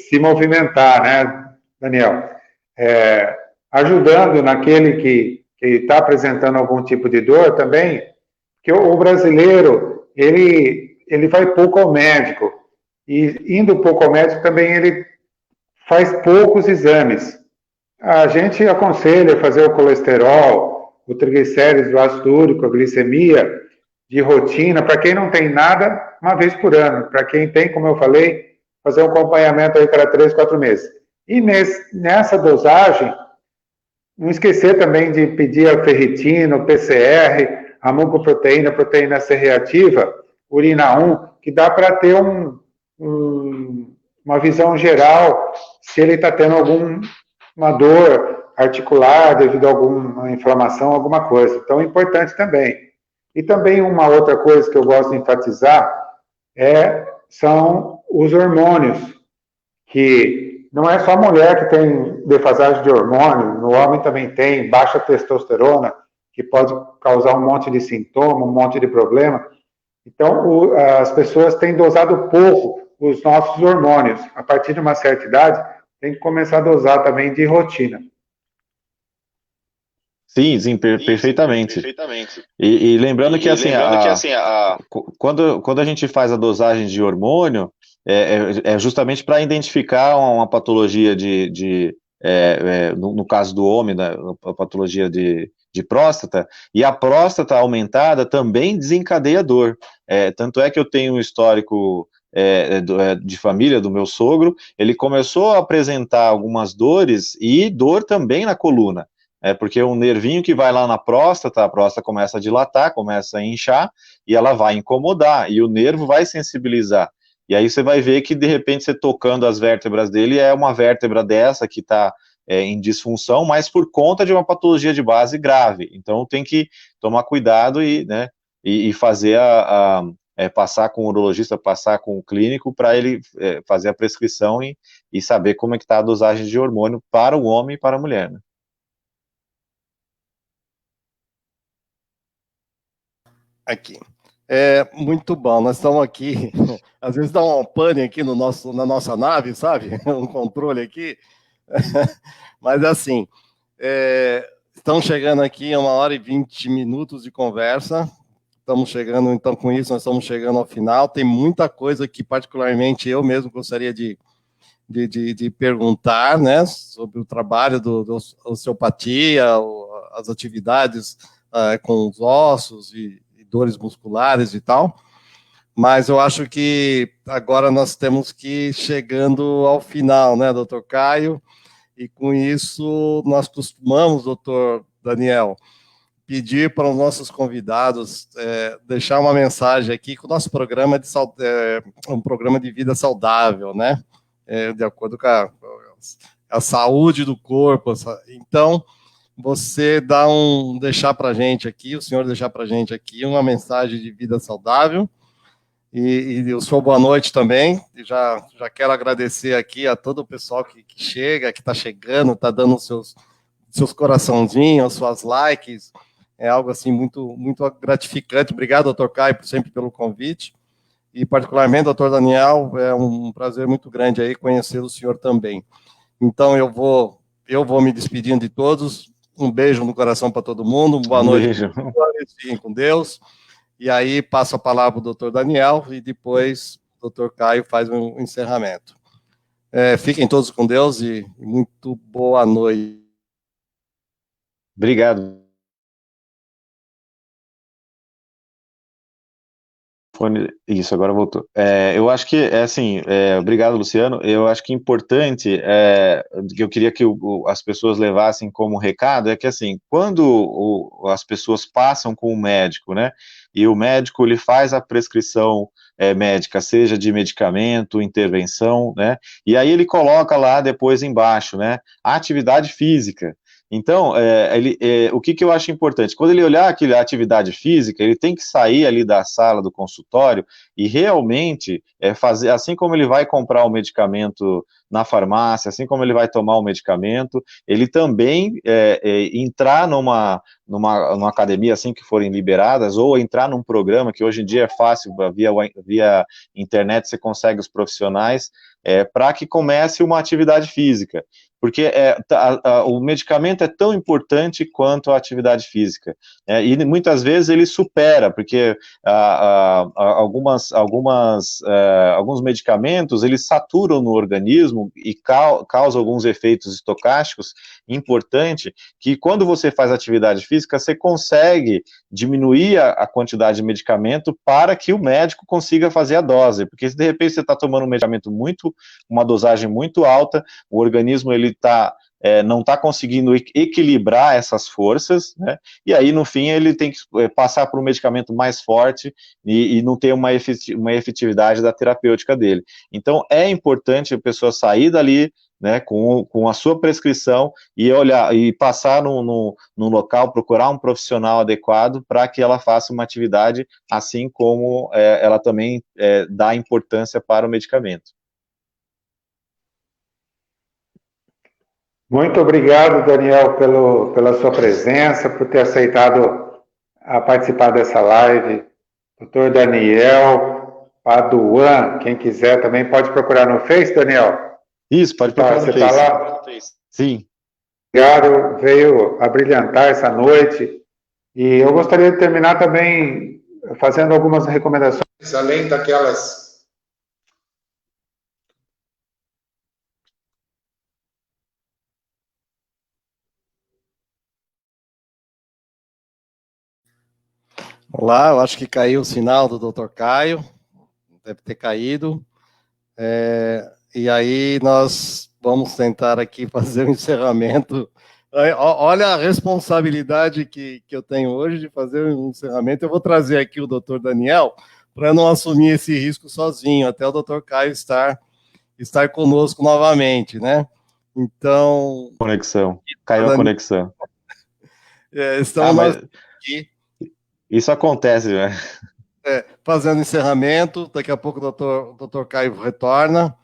se movimentar, né, Daniel? Ajudando naquele que está apresentando algum tipo de dor também, que o brasileiro, ele vai pouco ao médico, e indo pouco ao médico também ele faz poucos exames. A gente aconselha fazer o colesterol, o triglicérides, o ácido úrico, a glicemia, de rotina, para quem não tem nada, uma vez por ano. Para quem tem, como eu falei, fazer um acompanhamento aí cada 3, 4 meses. E nessa dosagem, não esquecer também de pedir a ferritina, o PCR, a mucoproteína, proteína C reativa, urina 1, que dá para ter uma visão geral se ele está tendo alguma dor articular devido a alguma inflamação, alguma coisa. Então, é importante também. E também uma outra coisa que eu gosto de enfatizar são os hormônios, que não é só a mulher que tem defasagem de hormônio, no homem também tem baixa testosterona, que pode causar um monte de sintoma, um monte de problema. Então, as pessoas têm dosado pouco os nossos hormônios. A partir de uma certa idade, tem que começar a dosar também de rotina. Sim, perfeitamente. E lembrando que, assim, quando a gente faz a dosagem de hormônio, é justamente para identificar uma patologia no caso do homem, né, a patologia de próstata, e a próstata aumentada também desencadeia dor. Tanto é que eu tenho um histórico de família do meu sogro, ele começou a apresentar algumas dores e dor também na coluna. Porque um nervinho que vai lá na próstata, a próstata começa a dilatar, começa a inchar, e ela vai incomodar, e o nervo vai sensibilizar. E aí você vai ver que, de repente, você tocando as vértebras dele, é uma vértebra dessa que está em disfunção, mas por conta de uma patologia de base grave. Então, tem que tomar cuidado e fazer passar com o urologista, passar com o clínico, para ele fazer a prescrição e saber como é que está a dosagem de hormônio para o homem e para a mulher, né? Aqui. Muito bom, nós estamos aqui, às vezes dá um pane aqui na nossa nave, sabe? Um controle aqui, mas assim, estamos chegando aqui a 1h20 de conversa, estamos chegando, então com isso nós estamos chegando ao final, tem muita coisa que particularmente eu mesmo gostaria de perguntar, né, sobre o trabalho do osteopatia, as atividades com os ossos e dores musculares e tal, mas eu acho que agora nós temos que ir chegando ao final, né, doutor Caio, e com isso nós costumamos, doutor Daniel, pedir para os nossos convidados deixar uma mensagem aqui, que o nosso programa é um programa de vida saudável, né, de acordo com a saúde do corpo, então você deixar para a gente aqui, o senhor deixar para a gente aqui uma mensagem de vida saudável, e o seu boa noite também, já quero agradecer aqui a todo o pessoal que chega, que está chegando, está dando seus coraçãozinhos, suas likes, é algo assim muito, muito gratificante. Obrigado, doutor Caio, sempre pelo convite, e particularmente, doutor Daniel, é um prazer muito grande aí conhecer o senhor também. Então, eu vou me despedindo de todos, um beijo no coração para todo mundo, boa noite, beijo. Fiquem com Deus, e aí passo a palavra para o doutor Daniel, e depois o doutor Caio faz um encerramento. Fiquem todos com Deus e muito boa noite. Obrigado. Isso, agora voltou. Eu acho que, assim, obrigado, Luciano. Eu acho que importante, que eu queria que as pessoas levassem como recado, é que, assim, quando as pessoas passam com o médico, né, e o médico lhe faz a prescrição médica, seja de medicamento, intervenção, né, e aí ele coloca lá depois embaixo, né, a atividade física. Então, o que eu acho importante? Quando ele olhar aquela atividade física, ele tem que sair ali da sala do consultório e realmente fazer, assim como ele vai comprar o medicamento na farmácia, assim como ele vai tomar o medicamento, ele também entrar numa academia assim que forem liberadas, ou entrar num programa que hoje em dia é fácil, via internet você consegue os profissionais, para que comece uma atividade física. Porque o medicamento é tão importante quanto a atividade física, e muitas vezes ele supera, porque alguns medicamentos eles saturam no organismo e causam alguns efeitos estocásticos importantes, que quando você faz atividade física, você consegue diminuir a quantidade de medicamento para que o médico consiga fazer a dose, porque se de repente você está tomando um medicamento uma dosagem muito alta, o organismo ele não está conseguindo equilibrar essas forças, né? E aí no fim ele tem que passar por um medicamento mais forte e não ter uma efetividade da terapêutica dele. Então é importante a pessoa sair dali, né, com a sua prescrição e olhar e passar num local, procurar um profissional adequado para que ela faça uma atividade, assim como ela também dá importância para o medicamento. Muito obrigado, Daniel, pela sua presença, por ter aceitado a participar dessa live. Doutor Daniel Paduan, quem quiser também pode procurar no Face, Daniel. Isso, pode procurar no Face. Você está lá? Sim. Obrigado, veio a brilhantar essa noite. E eu gostaria de terminar também fazendo algumas recomendações, além daquelas... Olá, eu acho que caiu o sinal do Dr. Caio, deve ter caído. E aí nós vamos tentar aqui fazer o encerramento. Olha a responsabilidade que eu tenho hoje de fazer um encerramento. Eu vou trazer aqui o Dr. Daniel para não assumir esse risco sozinho, até o Dr. Caio estar conosco novamente, né? Então... Conexão, caiu a conexão. Estamos nós aqui. Isso acontece, né? Fazendo encerramento, daqui a pouco o doutor Caio retorna.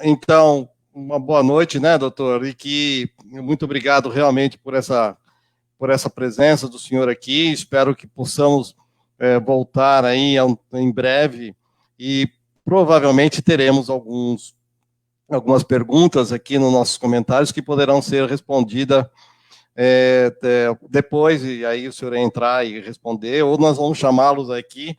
Então, uma boa noite, né, doutor? E que muito obrigado realmente por essa presença do senhor aqui. Espero que possamos voltar aí em breve e provavelmente teremos algumas perguntas aqui nos nossos comentários que poderão ser respondidas depois, e aí o senhor entrar e responder, ou nós vamos chamá-los aqui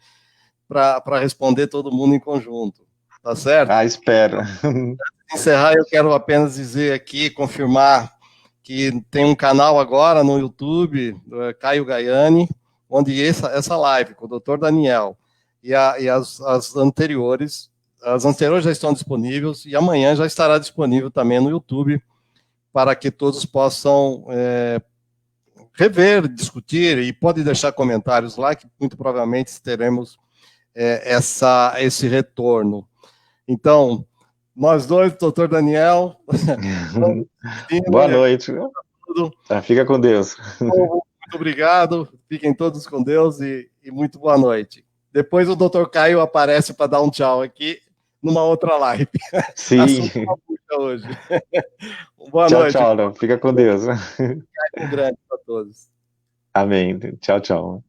para responder todo mundo em conjunto, tá certo? Espero. Para encerrar, eu quero apenas dizer aqui, confirmar que tem um canal agora no YouTube, Caio Gaiani, onde essa live com o Dr. Daniel e as anteriores já estão disponíveis, e amanhã já estará disponível também no YouTube, para que todos possam rever, discutir, e pode deixar comentários lá, que muito provavelmente teremos esse retorno. Então, nós dois, doutor Daniel... Boa noite. Fica com Deus. Muito obrigado, fiquem todos com Deus e muito boa noite. Depois o doutor Caio aparece para dar um tchau aqui, numa outra live. Sim. Hoje. Boa noite. Tchau, fica com Deus. Um grande para todos. Amém. Tchau.